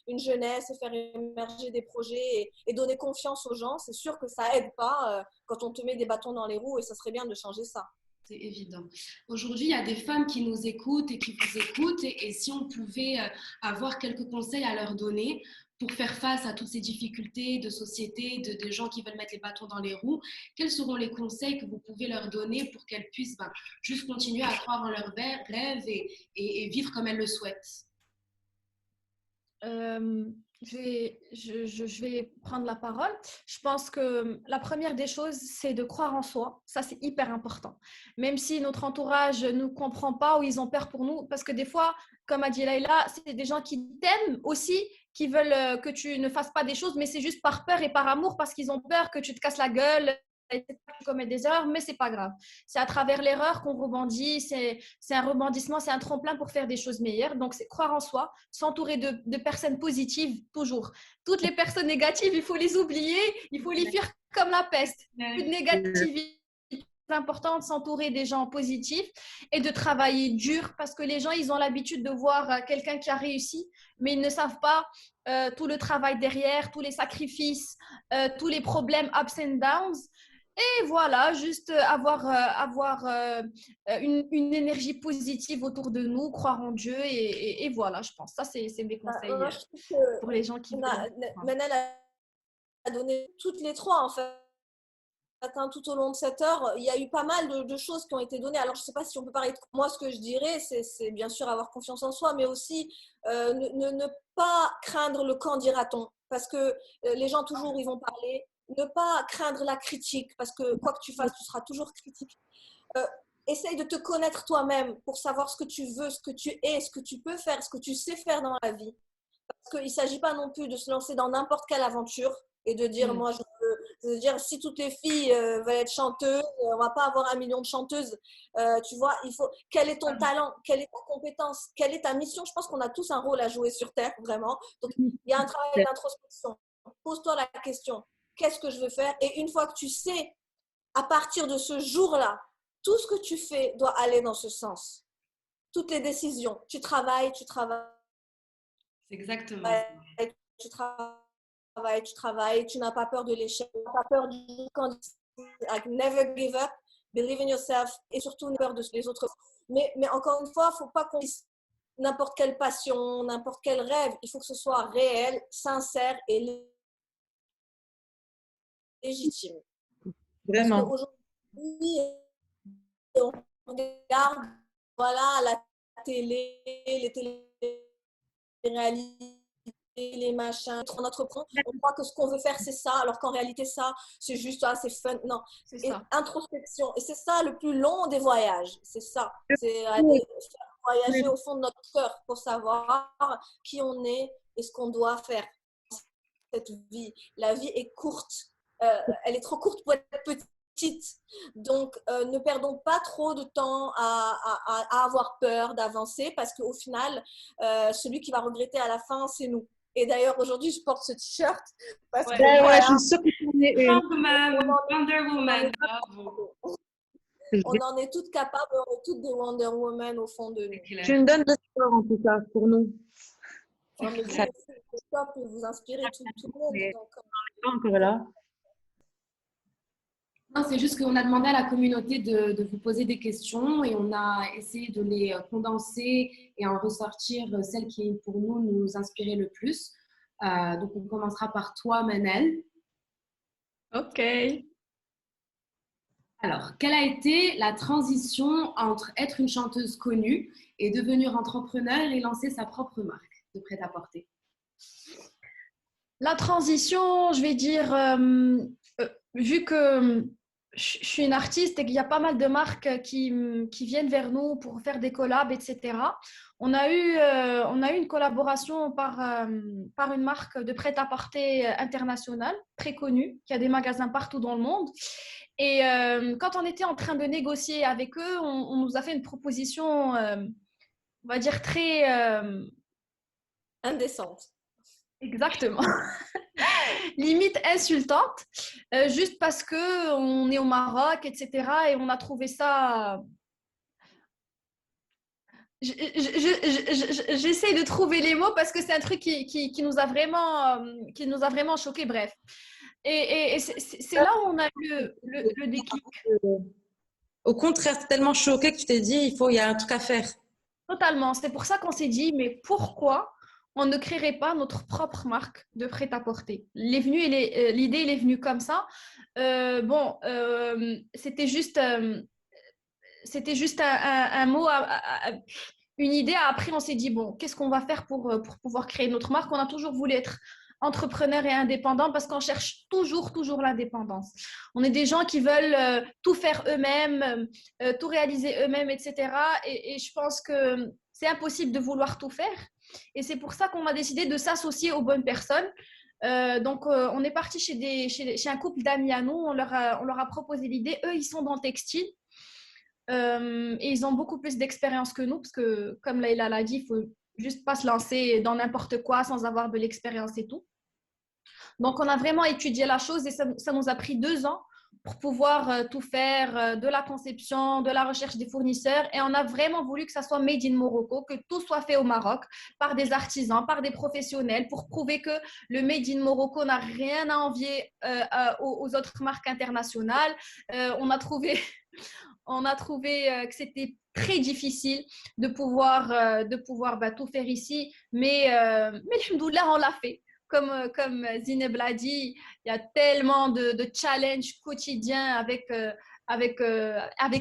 une jeunesse et faire émerger des projets et donner confiance aux gens. C'est sûr que ça aide pas quand on te met des bâtons dans les roues, et ça serait bien de changer ça. C'est évident. Aujourd'hui, il y a des femmes qui nous écoutent et qui vous écoutent, et si on pouvait avoir quelques conseils à leur donner pour faire face à toutes ces difficultés de société, de gens qui veulent mettre les bâtons dans les roues, quels seront les conseils que vous pouvez leur donner pour qu'elles puissent juste continuer à croire en leurs rêves et vivre comme elles le souhaitent? Je vais prendre la parole. Je pense que la première des choses, c'est de croire en soi. Ça, c'est hyper important. Même si notre entourage ne nous comprend pas ou ils ont peur pour nous, parce que des fois, comme a dit Leïla, c'est des gens qui t'aiment aussi, qui veulent que tu ne fasses pas des choses, mais c'est juste par peur et par amour, parce qu'ils ont peur que tu te casses la gueule, que tu commets des erreurs, mais c'est pas grave. C'est à travers l'erreur qu'on rebondit, c'est un rebondissement, c'est un tremplin pour faire des choses meilleures. Donc, c'est croire en soi, s'entourer de personnes positives, toujours. Toutes les personnes négatives, il faut les oublier, il faut les fuir comme la peste. Plus de négativité, important de s'entourer des gens positifs et de travailler dur parce que les gens, ils ont l'habitude de voir quelqu'un qui a réussi, mais ils ne savent pas tout le travail derrière, tous les sacrifices, tous les problèmes ups and downs. Et voilà, juste avoir une énergie positive autour de nous, croire en Dieu et voilà, je pense. Ça, c'est mes conseils Moi, je trouve que pour les gens qui veulent. Manal a donné toutes les trois, en fait. Tout au long de cette heure, il y a eu pas mal de choses qui ont été données. Alors, je ne sais pas si on peut parler de moi. Ce que je dirais, c'est bien sûr avoir confiance en soi, mais aussi ne pas craindre le quand dira-t-on. Parce que les gens, toujours, ils vont parler. Ne pas craindre la critique, parce que quoi que tu fasses, tu seras toujours critique. Essaye de te connaître toi-même pour savoir ce que tu veux, ce que tu es, ce que tu peux faire, ce que tu sais faire dans la vie. Parce qu'il ne s'agit pas non plus de se lancer dans n'importe quelle aventure et de dire, moi, je veux dire, si toutes les filles veulent être chanteuses, on ne va pas avoir 1 million de chanteuses. Tu vois, il faut, quel est ton talent, quelle est ta compétence, quelle est ta mission? Je pense qu'on a tous un rôle à jouer sur Terre, vraiment. Donc, il y a un travail d'introspection. Pose-toi la question, qu'est-ce que je veux faire? Et une fois que tu sais, à partir de ce jour-là, tout ce que tu fais doit aller dans ce sens. Toutes les décisions, tu travailles. C'est exactement ça. Tu travailles, tu n'as pas peur de l'échec, tu n'as pas peur du candidat. Like, never give up, believe in yourself et surtout n'aie peur des autres. Mais encore une fois, il ne faut pas qu'on dise n'importe quelle passion, n'importe quel rêve. Il faut que ce soit réel, sincère et légitime. Vraiment. Parce qu'aujourd'hui, on regarde voilà, la télé, les télé-réalités, les machins, on entreprend, on croit que ce qu'on veut faire c'est ça, alors qu'en réalité ça c'est juste c'est fun, non, C'est ça. introspection, et c'est ça le plus long des voyages, c'est ça, c'est aller voyager au fond de notre cœur pour savoir qui on est et ce qu'on doit faire cette vie. La vie est courte, elle est trop courte pour être petite, donc ne perdons pas trop de temps à avoir peur d'avancer, parce qu'au final celui qui va regretter à la fin c'est nous. Et d'ailleurs, aujourd'hui, je porte ce t-shirt parce que je suis sûre que tu en es une. Wonder Woman. On en est toutes capables, on est toutes des Wonder Woman au fond de nous. Tu me donnes de l'espoir en tout cas pour nous. C'est top et vous inspirez tout le monde. Donc, pas encore là. Non, c'est juste qu'on a demandé à la communauté de vous poser des questions et on a essayé de les condenser et en ressortir celles qui, pour nous inspiraient le plus. Donc, on commencera par toi, Manel. OK. Alors, quelle a été la transition entre être une chanteuse connue et devenir entrepreneur et lancer sa propre marque de prêt-à-porter? La transition, je vais dire, vu que je suis une artiste et qu'il y a pas mal de marques qui viennent vers nous pour faire des collabs, etc. On a eu une collaboration par une marque de prêt-à-porter internationale, très connue, qui a des magasins partout dans le monde. Et quand on était en train de négocier avec eux, on nous a fait une proposition, on va dire, très... indécente. Exactement. Limite insultante, juste parce qu'on est au Maroc, etc. Et on a trouvé ça... J'essaie de trouver les mots parce que c'est un truc qui nous a vraiment choqués, bref. Et c'est là où on a eu le déclic. Au contraire, tu es tellement choquée que tu t'es dit, il y a un truc à faire. Totalement. C'est pour ça qu'on s'est dit, mais pourquoi on ne créerait pas notre propre marque de prêt-à-porter? L'idée, elle est venue comme ça. C'était juste un mot, une idée. Après, on s'est dit, bon, qu'est-ce qu'on va faire pour pouvoir créer notre marque? On a toujours voulu être entrepreneur et indépendant parce qu'on cherche toujours l'indépendance. On est des gens qui veulent tout faire eux-mêmes, tout réaliser eux-mêmes, etc. Et je pense que c'est impossible de vouloir tout faire. Et c'est pour ça qu'on a décidé de s'associer aux bonnes personnes. Donc, on est parti chez un couple d'amis à nous. On leur a proposé l'idée. Eux, ils sont dans le textile. Et ils ont beaucoup plus d'expérience que nous parce que, comme Leïla l'a dit, il ne faut juste pas se lancer dans n'importe quoi sans avoir de l'expérience et tout. Donc, on a vraiment étudié la chose et ça nous a pris 2 ans pour pouvoir tout faire, de la conception, de la recherche des fournisseurs. Et on a vraiment voulu que ça soit made in Morocco, que tout soit fait au Maroc par des artisans, par des professionnels, pour prouver que le made in Morocco n'a rien à envier aux autres marques internationales. On a trouvé, que c'était très difficile de pouvoir tout faire ici, mais alhamdoulilah, on l'a fait. Comme Zineb l'a dit, il y a tellement de challenges quotidiens avec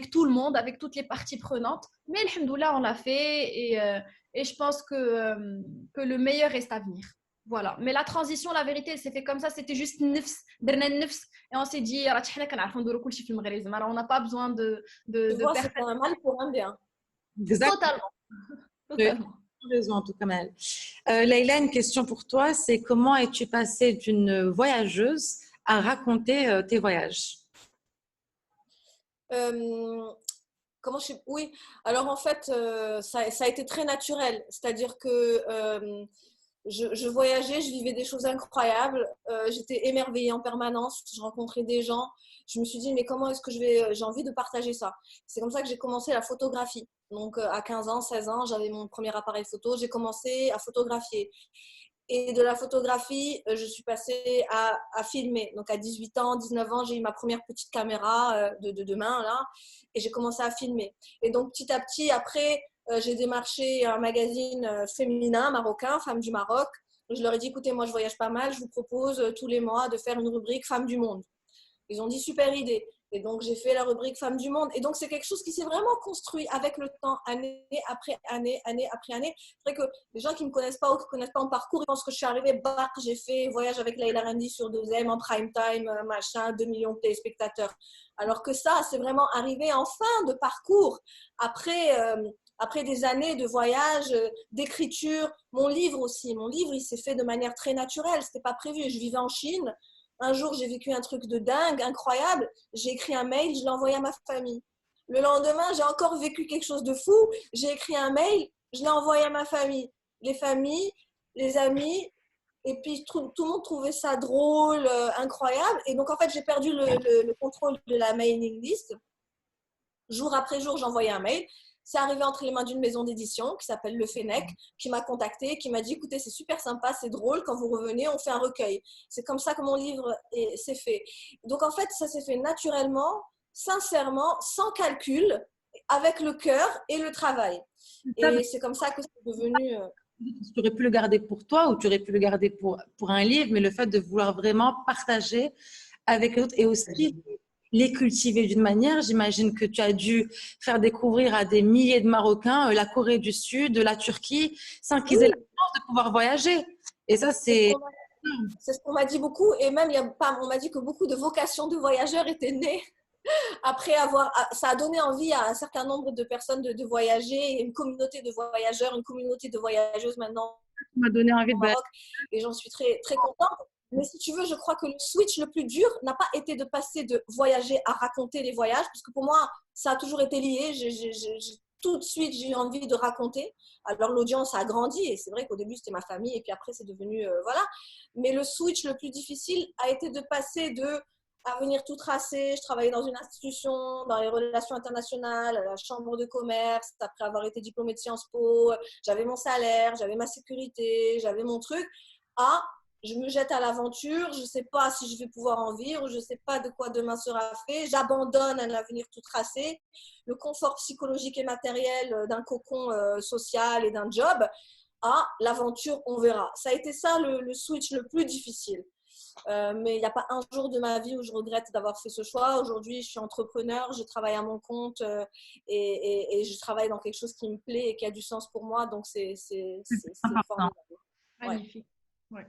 tout le monde, avec toutes les parties prenantes. Mais alhamdoulilah, on l'a fait et je pense que le meilleur reste à venir. Voilà. Mais la transition, la vérité, elle s'est fait comme ça. C'était juste nefs, درنا النفس, et on s'est dit, راه حنا كنعرفوا نديروا كل شيء في المغرب. Alors, on n'a pas besoin Tu de vois, personne. c'est un mal pour un bien. Exactement. Totalement. Raison, en tout cas, Maëlle. Leïla, une question pour toi, c'est comment es-tu passée d'une voyageuse à raconter tes voyages? Comment je... Oui, alors en fait, ça a été très naturel. C'est-à-dire que je voyageais, je vivais des choses incroyables. J'étais émerveillée en permanence. Je rencontrais des gens. Je me suis dit, mais comment est-ce que j'ai envie de partager ça? C'est comme ça que j'ai commencé la photographie. Donc, à 15 ans, 16 ans, j'avais mon premier appareil photo. J'ai commencé à photographier. Et de la photographie, je suis passée à filmer. Donc, à 18 ans, 19 ans, j'ai eu ma première petite caméra de main, là, et j'ai commencé à filmer. Et donc, petit à petit, après, j'ai démarché un magazine féminin marocain, Femmes du Maroc. Je leur ai dit, écoutez, moi, je voyage pas mal, je vous propose tous les mois de faire une rubrique Femmes du Monde. Ils ont dit, super idée. Et donc, j'ai fait la rubrique Femmes du Monde. Et donc, c'est quelque chose qui s'est vraiment construit avec le temps, année après année, année après année. C'est vrai que les gens qui ne me connaissent pas ou qui ne connaissent pas mon parcours, ils pensent que je suis arrivée, j'ai fait voyage avec Leïla Rendi sur 2M en prime time, machin, 2 millions de téléspectateurs. Alors que ça, c'est vraiment arrivé en fin de parcours. Après des années de voyage, d'écriture, mon livre aussi. Mon livre, il s'est fait de manière très naturelle. Ce n'était pas prévu. Je vivais en Chine. Un jour, j'ai vécu un truc de dingue, incroyable. J'ai écrit un mail, je l'ai envoyé à ma famille. Le lendemain, j'ai encore vécu quelque chose de fou. J'ai écrit un mail, je l'ai envoyé à ma famille. Les familles, les amis. Et puis, tout le monde trouvait ça drôle, incroyable. Et donc, en fait, j'ai perdu le contrôle de la mailing list. Jour après jour, j'envoyais un mail. C'est arrivé entre les mains d'une maison d'édition qui s'appelle Le Fennec, qui m'a contactée, qui m'a dit, écoutez, c'est super sympa, c'est drôle, quand vous revenez, on fait un recueil. C'est comme ça que mon livre s'est fait. Donc, en fait, ça s'est fait naturellement, sincèrement, sans calcul, avec le cœur et le travail. Et c'est comme ça que c'est devenu... Tu aurais pu le garder pour toi ou tu aurais pu le garder pour un livre, mais le fait de vouloir vraiment partager avec les autres et aussi les cultiver d'une manière, j'imagine que tu as dû faire découvrir à des milliers de Marocains la Corée du Sud, la Turquie, sans qu'ils aient la chance de pouvoir voyager. Et ça, c'est... C'est ce qu'on m'a dit beaucoup. Et même, on m'a dit que beaucoup de vocations de voyageurs étaient nées après avoir... Ça a donné envie à un certain nombre de personnes de voyager, une communauté de voyageurs, une communauté de voyageuses maintenant Ça m'a donné envie au de... Maroc. Et j'en suis très, très contente. Mais si tu veux, je crois que le switch le plus dur n'a pas été de passer de voyager à raconter les voyages, parce que pour moi, ça a toujours été lié. Tout de suite, j'ai eu envie de raconter. Alors, l'audience a grandi, et c'est vrai qu'au début, c'était ma famille, et puis après, c'est devenu... voilà. Mais le switch le plus difficile a été de passer à venir tout tracer. Je travaillais dans une institution, dans les relations internationales, à la chambre de commerce, après avoir été diplômée de Sciences Po. J'avais mon salaire, j'avais ma sécurité, j'avais mon truc. Je me jette à l'aventure, je ne sais pas si je vais pouvoir en vivre, je ne sais pas de quoi demain sera fait, j'abandonne un avenir tout tracé, le confort psychologique et matériel d'un cocon social et d'un job, l'aventure, on verra. Ça a été ça le switch le plus difficile. Mais il n'y a pas un jour de ma vie où je regrette d'avoir fait ce choix. Aujourd'hui, je suis entrepreneur, je travaille à mon compte et je travaille dans quelque chose qui me plaît et qui a du sens pour moi, donc c'est formidable. Magnifique. Ouais.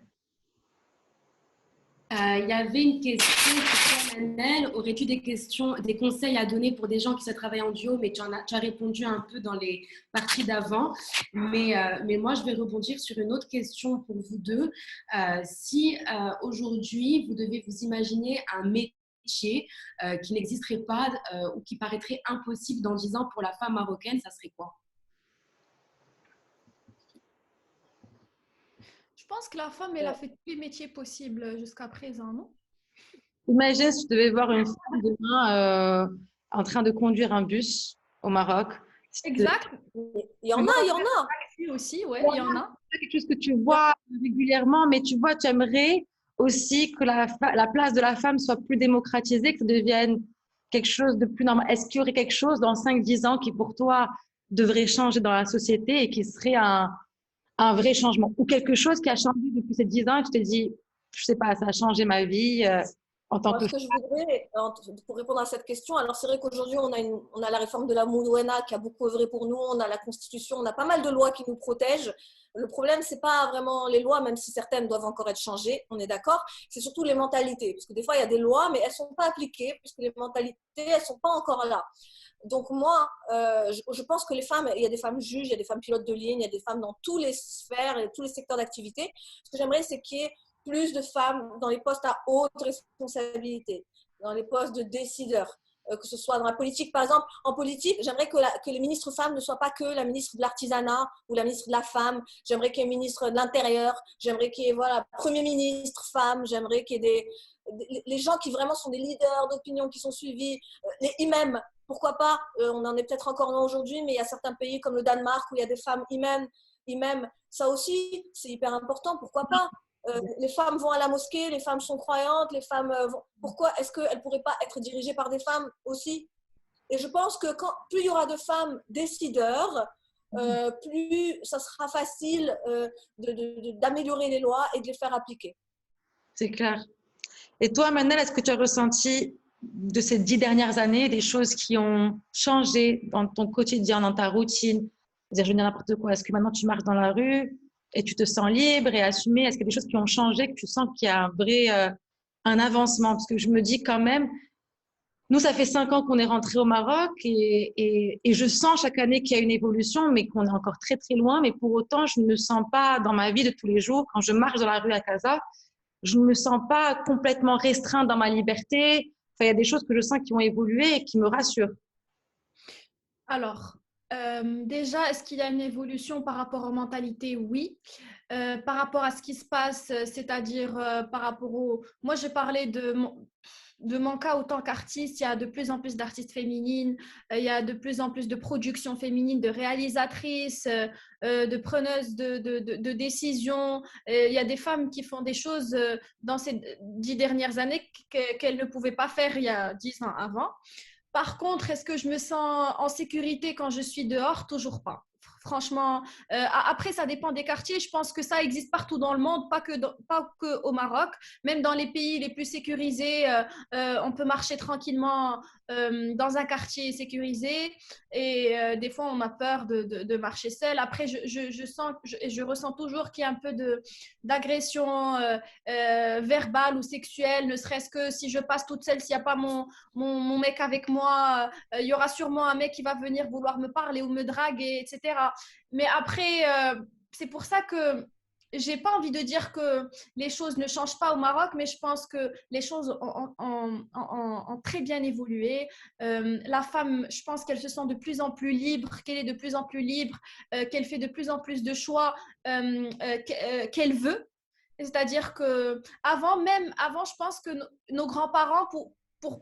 Il y avait une question pour toi, Manel. Aurais-tu des conseils à donner pour des gens qui souhaitent travailler en duo, mais tu as répondu un peu dans les parties d'avant. Mais moi, je vais rebondir sur une autre question pour vous deux. Si aujourd'hui, vous devez vous imaginer un métier qui n'existerait pas ou qui paraîtrait impossible dans 10 ans pour la femme marocaine, ça serait quoi? Je pense que la femme, elle a fait tous les métiers possibles jusqu'à présent, non? Imagine si tu devais voir une femme demain en train de conduire un bus au Maroc. Exact. Il y en Mais a, moi, il y en a. taxi aussi, ouais, il y c'est en a. pas quelque chose que tu vois régulièrement, mais tu vois, tu aimerais aussi que la place de la femme soit plus démocratisée, que ça devienne quelque chose de plus normal. Est-ce qu'il y aurait quelque chose dans 5-10 ans qui, pour toi, devrait changer dans la société et qui serait un vrai changement? Ou quelque chose qui a changé depuis ces 10 ans et tu te dis, je sais pas, ça a changé ma vie en tant Moi, que ce que je voudrais, pour répondre à cette question, alors c'est vrai qu'aujourd'hui, on a la réforme de la Moudouena qui a beaucoup œuvré pour nous, on a la Constitution, on a pas mal de lois qui nous protègent. Le problème, c'est pas vraiment les lois, même si certaines doivent encore être changées, on est d'accord, c'est surtout les mentalités. Parce que des fois, il y a des lois, mais elles ne sont pas appliquées, puisque les mentalités, elles ne sont pas encore là. Donc moi, je pense que les femmes, il y a des femmes juges, il y a des femmes pilotes de ligne, il y a des femmes dans tous les sphères et tous les secteurs d'activité. Ce que j'aimerais, c'est qu'il y ait plus de femmes dans les postes à haute responsabilité, dans les postes de décideurs, que ce soit dans la politique. Par exemple, en politique, j'aimerais que les ministres femmes ne soient pas que la ministre de l'artisanat ou la ministre de la femme. J'aimerais qu'il y ait une ministre de l'Intérieur. J'aimerais qu'il y ait voilà, Premier ministre femme. J'aimerais qu'il y ait les gens qui vraiment sont des leaders d'opinion, qui sont suivis. Les imams, pourquoi pas, on en est peut-être encore loin aujourd'hui, mais il y a certains pays comme le Danemark où il y a des femmes imams. Ça aussi, c'est hyper important. Pourquoi pas? Les femmes vont à la mosquée, les femmes sont croyantes, les femmes vont... Pourquoi est-ce qu'elles ne pourraient pas être dirigées par des femmes aussi? Et je pense que plus il y aura de femmes décideurs, plus ça sera facile d'améliorer les lois et de les faire appliquer. c'est clair. Et toi, Manel, est-ce que tu as ressenti de ces 10 dernières années des choses qui ont changé dans ton quotidien, dans ta routine? C'est-à-dire, je veux dire n'importe quoi. Est-ce que maintenant tu marches dans la rue et tu te sens libre et assumé? Est-ce qu'il y a des choses qui ont changé, que tu sens qu'il y a un vrai un avancement? Parce que je me dis quand même, nous, ça fait 5 ans qu'on est rentré au Maroc et je sens chaque année qu'il y a une évolution, mais qu'on est encore très, très loin. Mais pour autant, je ne me sens pas dans ma vie de tous les jours, quand je marche dans la rue à Casa, je ne me sens pas complètement restreinte dans ma liberté. Enfin, il y a des choses que je sens qui ont évolué et qui me rassurent. Alors, déjà, est-ce qu'il y a une évolution par rapport aux mentalités? Oui. Par rapport à ce qui se passe, c'est-à-dire par rapport au... Moi, j'ai parlé de mon cas en tant qu'artiste. Il y a de plus en plus d'artistes féminines, il y a de plus en plus de productions féminines, de réalisatrices, de preneuses de décisions. Il y a des femmes qui font des choses dans ces 10 dernières années qu'elles ne pouvaient pas faire il y a 10 ans avant. Par contre, est-ce que je me sens en sécurité quand je suis dehors? Toujours pas. Franchement, après, ça dépend des quartiers. Je pense que ça existe partout dans le monde, pas que au Maroc. Même dans les pays les plus sécurisés, on peut marcher tranquillement dans un quartier sécurisé. Et des fois, on a peur de marcher seul. Après, je ressens toujours qu'il y a un peu d'agression verbale ou sexuelle, ne serait-ce que si je passe toute seule, s'il n'y a pas mon mec avec moi, il y aura sûrement un mec qui va venir vouloir me parler ou me draguer, etc. Mais après, c'est pour ça que j'ai pas envie de dire que les choses ne changent pas au Maroc, mais je pense que les choses ont très bien évolué. La femme, je pense qu'elle se sent de plus en plus libre, qu'elle est de plus en plus libre, qu'elle fait de plus en plus de choix qu'elle veut. C'est-à-dire que avant, je pense que nos grands-parents,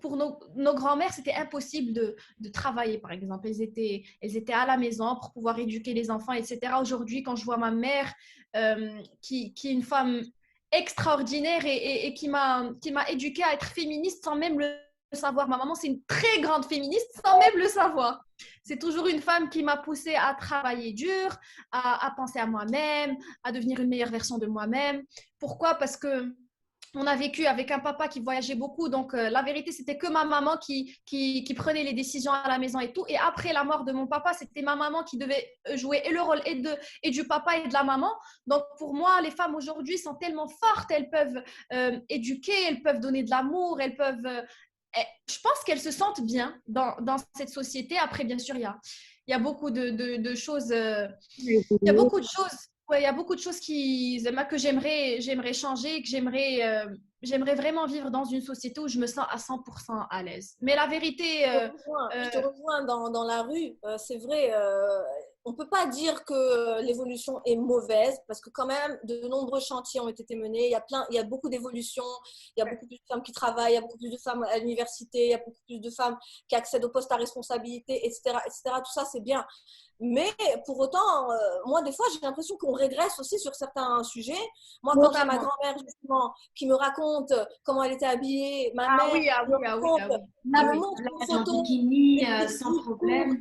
pour nos grands-mères, c'était impossible de travailler, par exemple. Elles étaient à la maison pour pouvoir éduquer les enfants, etc. Aujourd'hui, quand je vois ma mère, qui est une femme extraordinaire et qui m'a éduquée à être féministe sans même le savoir. Ma maman, c'est une très grande féministe sans même le savoir. C'est toujours une femme qui m'a poussée à travailler dur, à penser à moi-même, à devenir une meilleure version de moi-même. Pourquoi? Parce que on a vécu avec un papa qui voyageait beaucoup, donc la vérité, c'était que ma maman qui prenait les décisions à la maison et tout. Et après la mort de mon papa, c'était ma maman qui devait jouer et le rôle et du papa et de la maman. Donc pour moi, les femmes aujourd'hui sont tellement fortes, elles peuvent éduquer, elles peuvent donner de l'amour, elles peuvent... je pense qu'elles se sentent bien dans cette société. Après, bien sûr, il y a beaucoup de choses... il y a beaucoup de choses... Ouais, il y a beaucoup de choses que j'aimerais changer, que j'aimerais vraiment vivre dans une société où je me sens à 100% à l'aise. Mais la vérité... Je te rejoins dans la rue, c'est vrai. on peut pas dire que l'évolution est mauvaise parce que quand même de nombreux chantiers ont été menés. Il y a beaucoup d'évolutions. Il y a beaucoup plus de femmes qui travaillent, il y a beaucoup plus de femmes à l'université, il y a beaucoup plus de femmes qui accèdent aux postes à responsabilité, etc., etc. Tout ça, c'est bien. Mais pour autant, moi, des fois, j'ai l'impression qu'on régresse aussi sur certains sujets. Moi, quand j'ai ma grand-mère, justement, qui me raconte comment elle était habillée, ma mère me montre une photo, bikini, sans problème.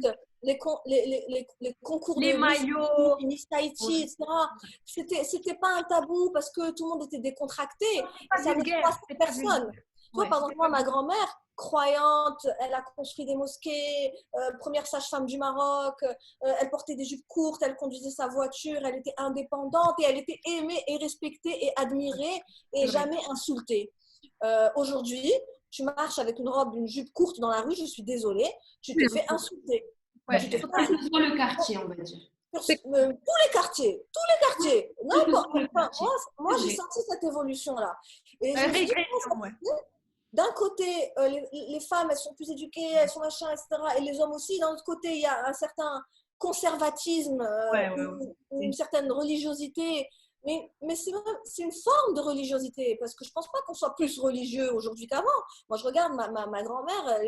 courtes, les concours les de maillots, Miss Tahiti, etc. C'était pas un tabou parce que tout le monde était décontracté. Ça ne dépasse personne. Toi, par exemple, moi, ma grand-mère, croyante, elle a construit des mosquées, première sage-femme du Maroc, elle portait des jupes courtes, elle conduisait sa voiture, elle était indépendante et elle était aimée et respectée et admirée et jamais insultée. Aujourd'hui, tu marches avec une robe, une jupe courte dans la rue, je suis désolée, tu te fais insulter. Tu te fais insulter sur le quartier, on va dire. Tous les quartiers, n'importe. Moi, j'ai senti cette évolution-là. Et je me suis dit, d'un côté, les femmes, elles sont plus éduquées, elles sont machin, etc. Et les hommes aussi. D'un autre côté, il y a un certain conservatisme, une certaine religiosité. Mais c'est une forme de religiosité, parce que je ne pense pas qu'on soit plus religieux aujourd'hui qu'avant. Moi, je regarde ma grand-mère,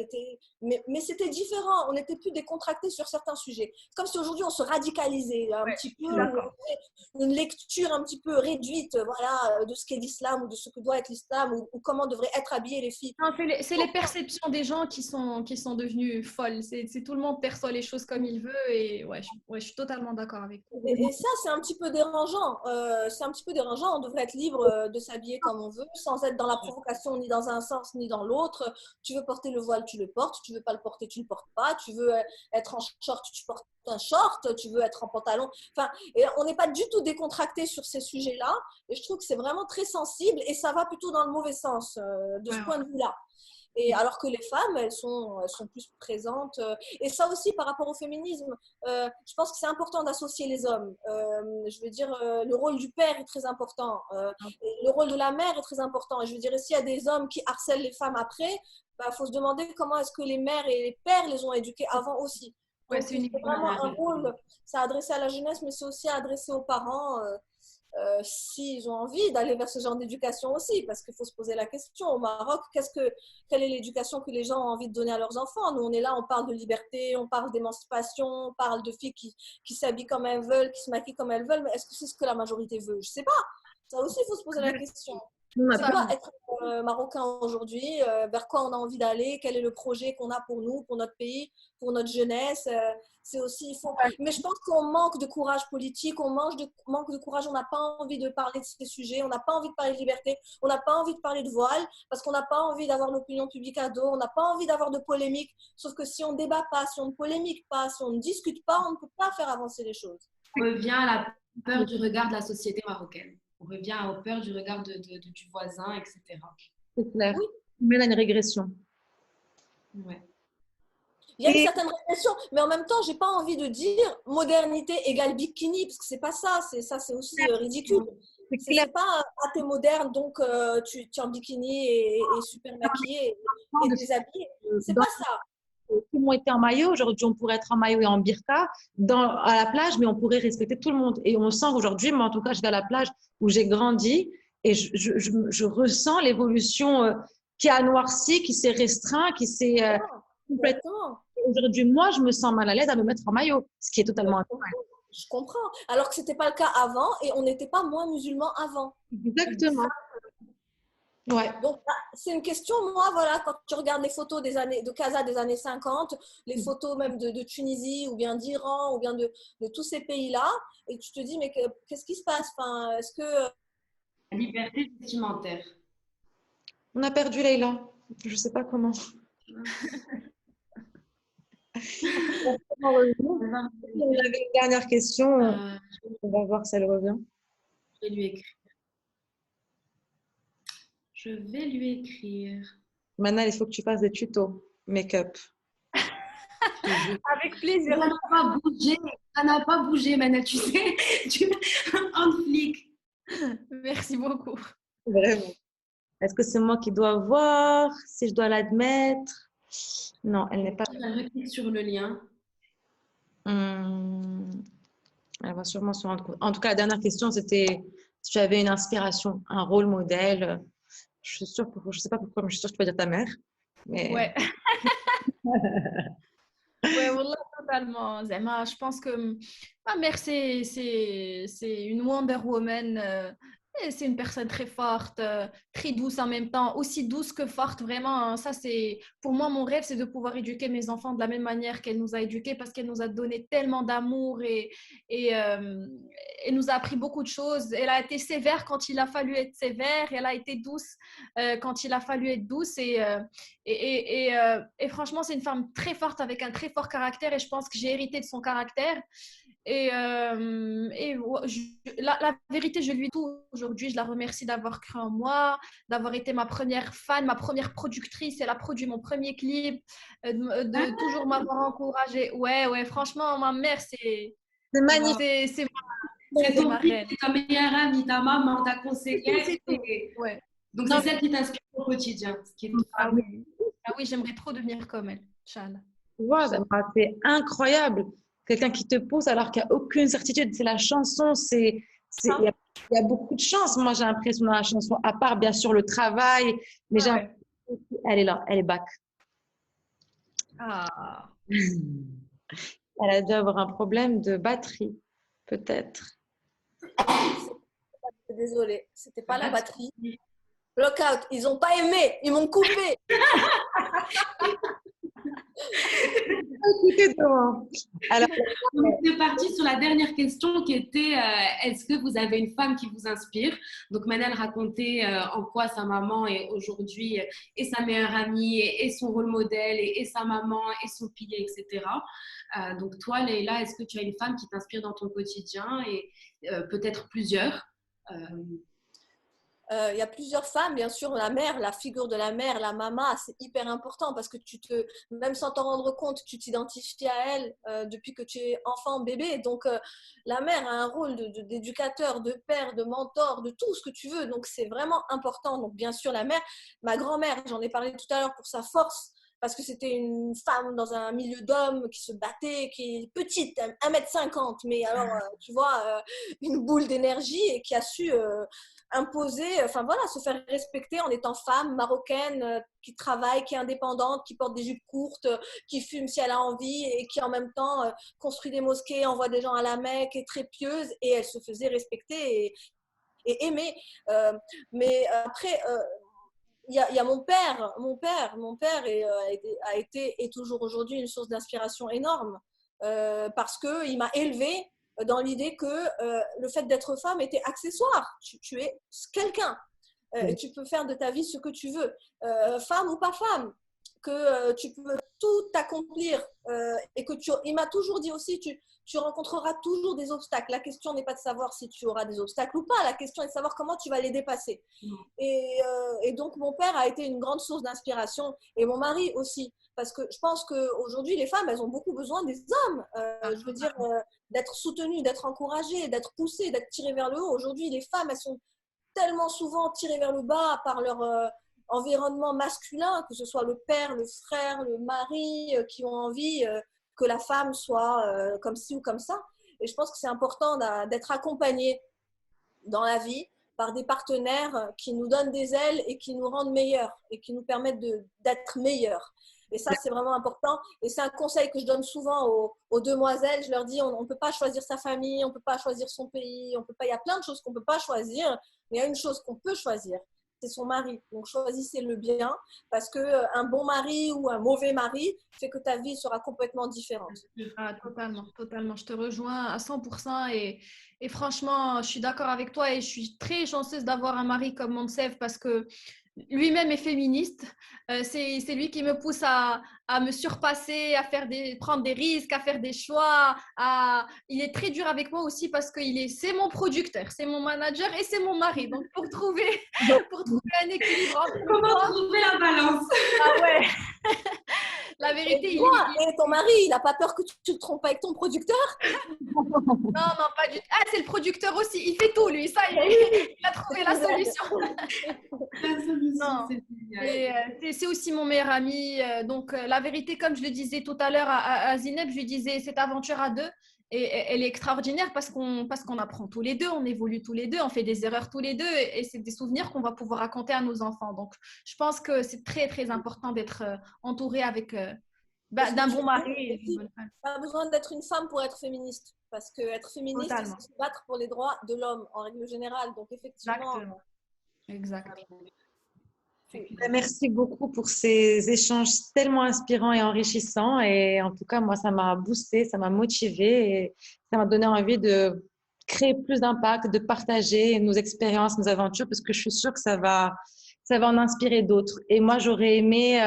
mais c'était différent. On n'était plus décontractés sur certains sujets. Comme si aujourd'hui, on se radicalisait un petit peu, une lecture un petit peu réduite voilà, de ce qu'est l'islam, ou de ce que doit être l'islam, ou comment devraient être habillées les filles. C'est les perceptions des gens qui sont devenues folles. C'est tout le monde perçoit les choses comme il veut. Et je suis totalement d'accord avec toi. Et ça, c'est un petit peu dérangeant. On devrait être libre de s'habiller comme on veut, sans être dans la provocation ni dans un sens ni dans l'autre. Tu veux porter le voile, tu le portes. Tu veux pas le porter, tu le portes pas. Tu veux être en short, tu portes un short. Tu veux être en pantalon. Enfin, et on n'est pas du tout décontracté sur ces sujets-là. Et je trouve que c'est vraiment très sensible et ça va plutôt dans le mauvais sens de ce point de vue-là. Et alors que les femmes, elles sont plus présentes. Et ça aussi, par rapport au féminisme, je pense que c'est important d'associer les hommes. Je veux dire, le rôle du père est très important. Le rôle de la mère est très important. Et je veux dire, s'il y a des hommes qui harcèlent les femmes après, faut se demander comment est-ce que les mères et les pères les ont éduquées avant aussi. Donc, c'est vraiment un rôle, c'est adressé à la jeunesse, mais c'est aussi adressé aux parents. S'ils ont envie d'aller vers ce genre d'éducation aussi, parce qu'il faut se poser la question au Maroc, quelle est l'éducation que les gens ont envie de donner à leurs enfants? Nous, on est là, on parle de liberté, on parle d'émancipation, on parle de filles qui s'habillent comme elles veulent, qui se maquillent comme elles veulent, mais est-ce que c'est ce que la majorité veut? Je ne sais pas. Ça aussi, il faut se poser la question. C'est quoi être marocain aujourd'hui? Vers quoi on a envie d'aller? Quel est le projet qu'on a pour nous, pour notre pays, pour notre jeunesse? C'est aussi, mais je pense qu'on manque de courage politique, on manque de courage, on n'a pas envie de parler de ces sujets, on n'a pas envie de parler de liberté, on n'a pas envie de parler de voile, parce qu'on n'a pas envie d'avoir l'opinion publique à dos, on n'a pas envie d'avoir de polémique, sauf que si on ne débat pas, si on ne polémique pas, si on ne discute pas, on ne peut pas faire avancer les choses. On revient à la peur du regard de la société marocaine. On revient aux peurs du regard du voisin, etc. C'est clair. Oui. On mène à une régression. Ouais. Il y a une certaine régression, mais en même temps, je n'ai pas envie de dire modernité égale bikini, parce que ce n'est pas ça. C'est aussi ridicule. C'est pas tu es moderne, donc tu es en bikini et super maquillée et déshabillée. C'est pas ça. Tout le monde était en maillot. Aujourd'hui, on pourrait être en maillot et en burqa à la plage, mais on pourrait respecter tout le monde. Et on sent aujourd'hui, moi en tout cas, je vais à la plage où j'ai grandi et je ressens l'évolution qui a noirci, qui s'est restreint, qui s'est complètement. Aujourd'hui, moi, je me sens mal à l'aise à me mettre en maillot, ce qui est totalement incroyable. Je comprends. Alors que ce n'était pas le cas avant et on n'était pas moins musulmans avant. Exactement. Ouais. Donc, c'est une question, moi, voilà, quand tu regardes les photos de Casa des années 50, les photos même de Tunisie ou bien d'Iran ou bien de tous ces pays-là, et tu te dis, mais qu'est-ce qui se passe? Enfin, est-ce que… La liberté vestimentaire. On a perdu Leïla. Je ne sais pas comment. On avait une dernière question. On va voir si elle revient. Je vais lui écrire. Je vais lui écrire. Manal, il faut que tu fasses des tutos make-up. Avec plaisir. Ça n'a pas bougé, Manal, tu sais. Tu en flic. Merci beaucoup. Vraiment. Est-ce que c'est moi qui dois voir? Si je dois l'admettre? Non, elle n'est pas. Elle reclique sur le lien. Elle va sûrement se rendre compte. En tout cas, la dernière question, c'était si tu avais une inspiration, un rôle modèle. Je suis sûre, je sais pas pourquoi, mais je suis sûre que tu vas dire ta mère. Mais... Ouais. Ouais, wallah, totalement. Zema, je pense que ma mère, c'est une Wonder Woman. Et c'est une personne très forte, très douce en même temps, aussi douce que forte, vraiment. Hein. Ça, c'est pour moi mon rêve, c'est de pouvoir éduquer mes enfants de la même manière qu'elle nous a éduqués, parce qu'elle nous a donné tellement d'amour et elle nous a appris beaucoup de choses. Elle a été sévère quand il a fallu être sévère, elle a été douce quand il a fallu être douce et franchement, c'est une femme très forte avec un très fort caractère et je pense que j'ai hérité de son caractère. La vérité, je lui dis tout aujourd'hui. Je la remercie d'avoir cru en moi, d'avoir été ma première fan, ma première productrice. Elle a produit mon premier clip, de toujours m'avoir encouragée. Ouais, franchement, ma mère, c'est magnifique. C'est ton ma fils, reine. c'est ta meilleure amie, ta maman, ta conseillère. Ouais. Donc, c'est celle qui t'inspire au quotidien. Ah oui, j'aimerais trop devenir comme elle. Inch'Allah. Wow, c'est incroyable. Quelqu'un qui te pousse alors qu'il n'y a aucune certitude. C'est la chanson, il y a beaucoup de chance. Moi, j'ai l'impression dans la chanson, à part bien sûr le travail, mais elle est là, elle est back. Ah. Elle a dû avoir un problème de batterie, peut-être. Désolée, c'était pas la batterie. Blockout, ils n'ont pas aimé, ils m'ont coupé. Alors, on est parti sur la dernière question qui était est-ce que vous avez une femme qui vous inspire? Donc, Manal racontait en quoi sa maman est aujourd'hui et sa meilleure amie et son rôle modèle et sa maman et son pilier, etc. Donc, toi, Leïla, est-ce que tu as une femme qui t'inspire dans ton quotidien et peut-être plusieurs? Il y a plusieurs femmes, bien sûr, la mère, la figure de la mère, la maman, c'est hyper important parce que même sans t'en rendre compte, tu t'identifies à elle depuis que tu es enfant, bébé. Donc, la mère a un rôle d'éducateur, de père, de mentor, de tout ce que tu veux. Donc, c'est vraiment important. Donc, bien sûr, la mère, ma grand-mère, j'en ai parlé tout à l'heure pour sa force, parce que c'était une femme dans un milieu d'hommes qui se battait, qui est petite, 1m50, mais alors, tu vois, une boule d'énergie et qui a su imposer, enfin voilà, se faire respecter en étant femme marocaine qui travaille, qui est indépendante, qui porte des jupes courtes, qui fume si elle a envie et qui en même temps construit des mosquées, envoie des gens à la Mecque, est très pieuse et elle se faisait respecter et aimer. Mais après, il y a mon père a été et toujours aujourd'hui une source d'inspiration énorme parce qu'il m'a élevée dans l'idée que le fait d'être femme était accessoire. Tu es quelqu'un. Et tu peux faire de ta vie ce que tu veux, femme ou pas femme, que tu peux tout accomplir et que il m'a toujours dit aussi, tu rencontreras toujours des obstacles. La question n'est pas de savoir si tu auras des obstacles ou pas, la question est de savoir comment tu vas les dépasser. Et donc, mon père a été une grande source d'inspiration et mon mari aussi. Parce que je pense qu'aujourd'hui, les femmes, elles ont beaucoup besoin des hommes. Je veux dire, d'être soutenues, d'être encouragées, d'être poussées, d'être tirées vers le haut. Aujourd'hui, les femmes, elles sont tellement souvent tirées vers le bas par leur environnement masculin, que ce soit le père, le frère, le mari, qui ont envie que la femme soit comme ci ou comme ça. Et je pense que c'est important d'être accompagnée dans la vie par des partenaires qui nous donnent des ailes et qui nous rendent meilleurs et qui nous permettent d'être meilleurs. Et ça, c'est vraiment important. Et c'est un conseil que je donne souvent aux demoiselles. Je leur dis, on ne peut pas choisir sa famille, on ne peut pas choisir son pays, il y a plein de choses qu'on ne peut pas choisir, mais il y a une chose qu'on peut choisir, c'est son mari. Donc, choisissez le bien parce qu'un bon mari ou un mauvais mari fait que ta vie sera complètement différente. Ah, totalement. Je te rejoins à 100% et franchement, je suis d'accord avec toi et je suis très chanceuse d'avoir un mari comme Monsef parce que lui-même est féministe. C'est lui qui me pousse à me surpasser, à prendre des risques, à faire des choix. Il est très dur avec moi aussi parce que c'est mon producteur, c'est mon manager et c'est mon mari. Donc, pour trouver un équilibre entre Comment trouver la balance? Ah ouais. La vérité, Et ton mari, il n'a pas peur que tu te trompes avec ton producteur? Non, non, pas du tout. Ah, c'est le producteur aussi. Il fait tout, lui. Ça, il a trouvé la solution. Non. C'est aussi mon meilleur ami. Donc, la vérité, comme je le disais tout à l'heure à Zineb, je lui disais, cette aventure à deux, et elle est extraordinaire parce qu'on apprend tous les deux, on évolue tous les deux, on fait des erreurs tous les deux, et c'est des souvenirs qu'on va pouvoir raconter à nos enfants. Donc, je pense que c'est très, très important d'être entouré avec d'un bon mari. Et d'une bonne femme. Pas besoin d'être une femme pour être féministe. Parce qu'être féministe, Totalement. c'est se battre pour les droits de l'homme, en règle générale. Donc, effectivement. Exactement. Merci beaucoup pour ces échanges tellement inspirants et enrichissants. Et en tout cas, moi, ça m'a boosté, ça m'a motivé et ça m'a donné envie de créer plus d'impact, de partager nos expériences, nos aventures, parce que je suis sûre que ça va en inspirer d'autres. Et moi, j'aurais aimé,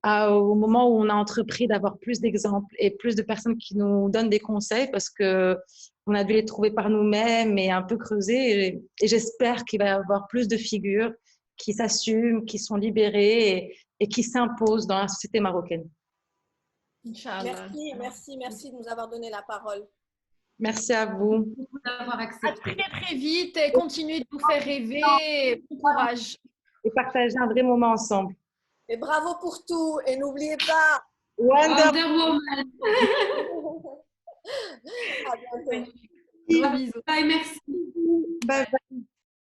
au moment où on a entrepris, d'avoir plus d'exemples et plus de personnes qui nous donnent des conseils, parce que on a dû les trouver par nous-mêmes et un peu creuser. Et j'espère qu'il va y avoir plus de figures qui s'assument, qui sont libérés et qui s'imposent dans la société marocaine. Inch'Allah. Merci de nous avoir donné la parole. Merci à vous. Beaucoup d'avoir À accepté. très très vite et continuez de vous faire rêver. Bon courage. Et partager un vrai moment ensemble. Et bravo pour tout. Et n'oubliez pas. Wonder Woman. À bientôt. Gros bisous. Bye, merci. Bye bye.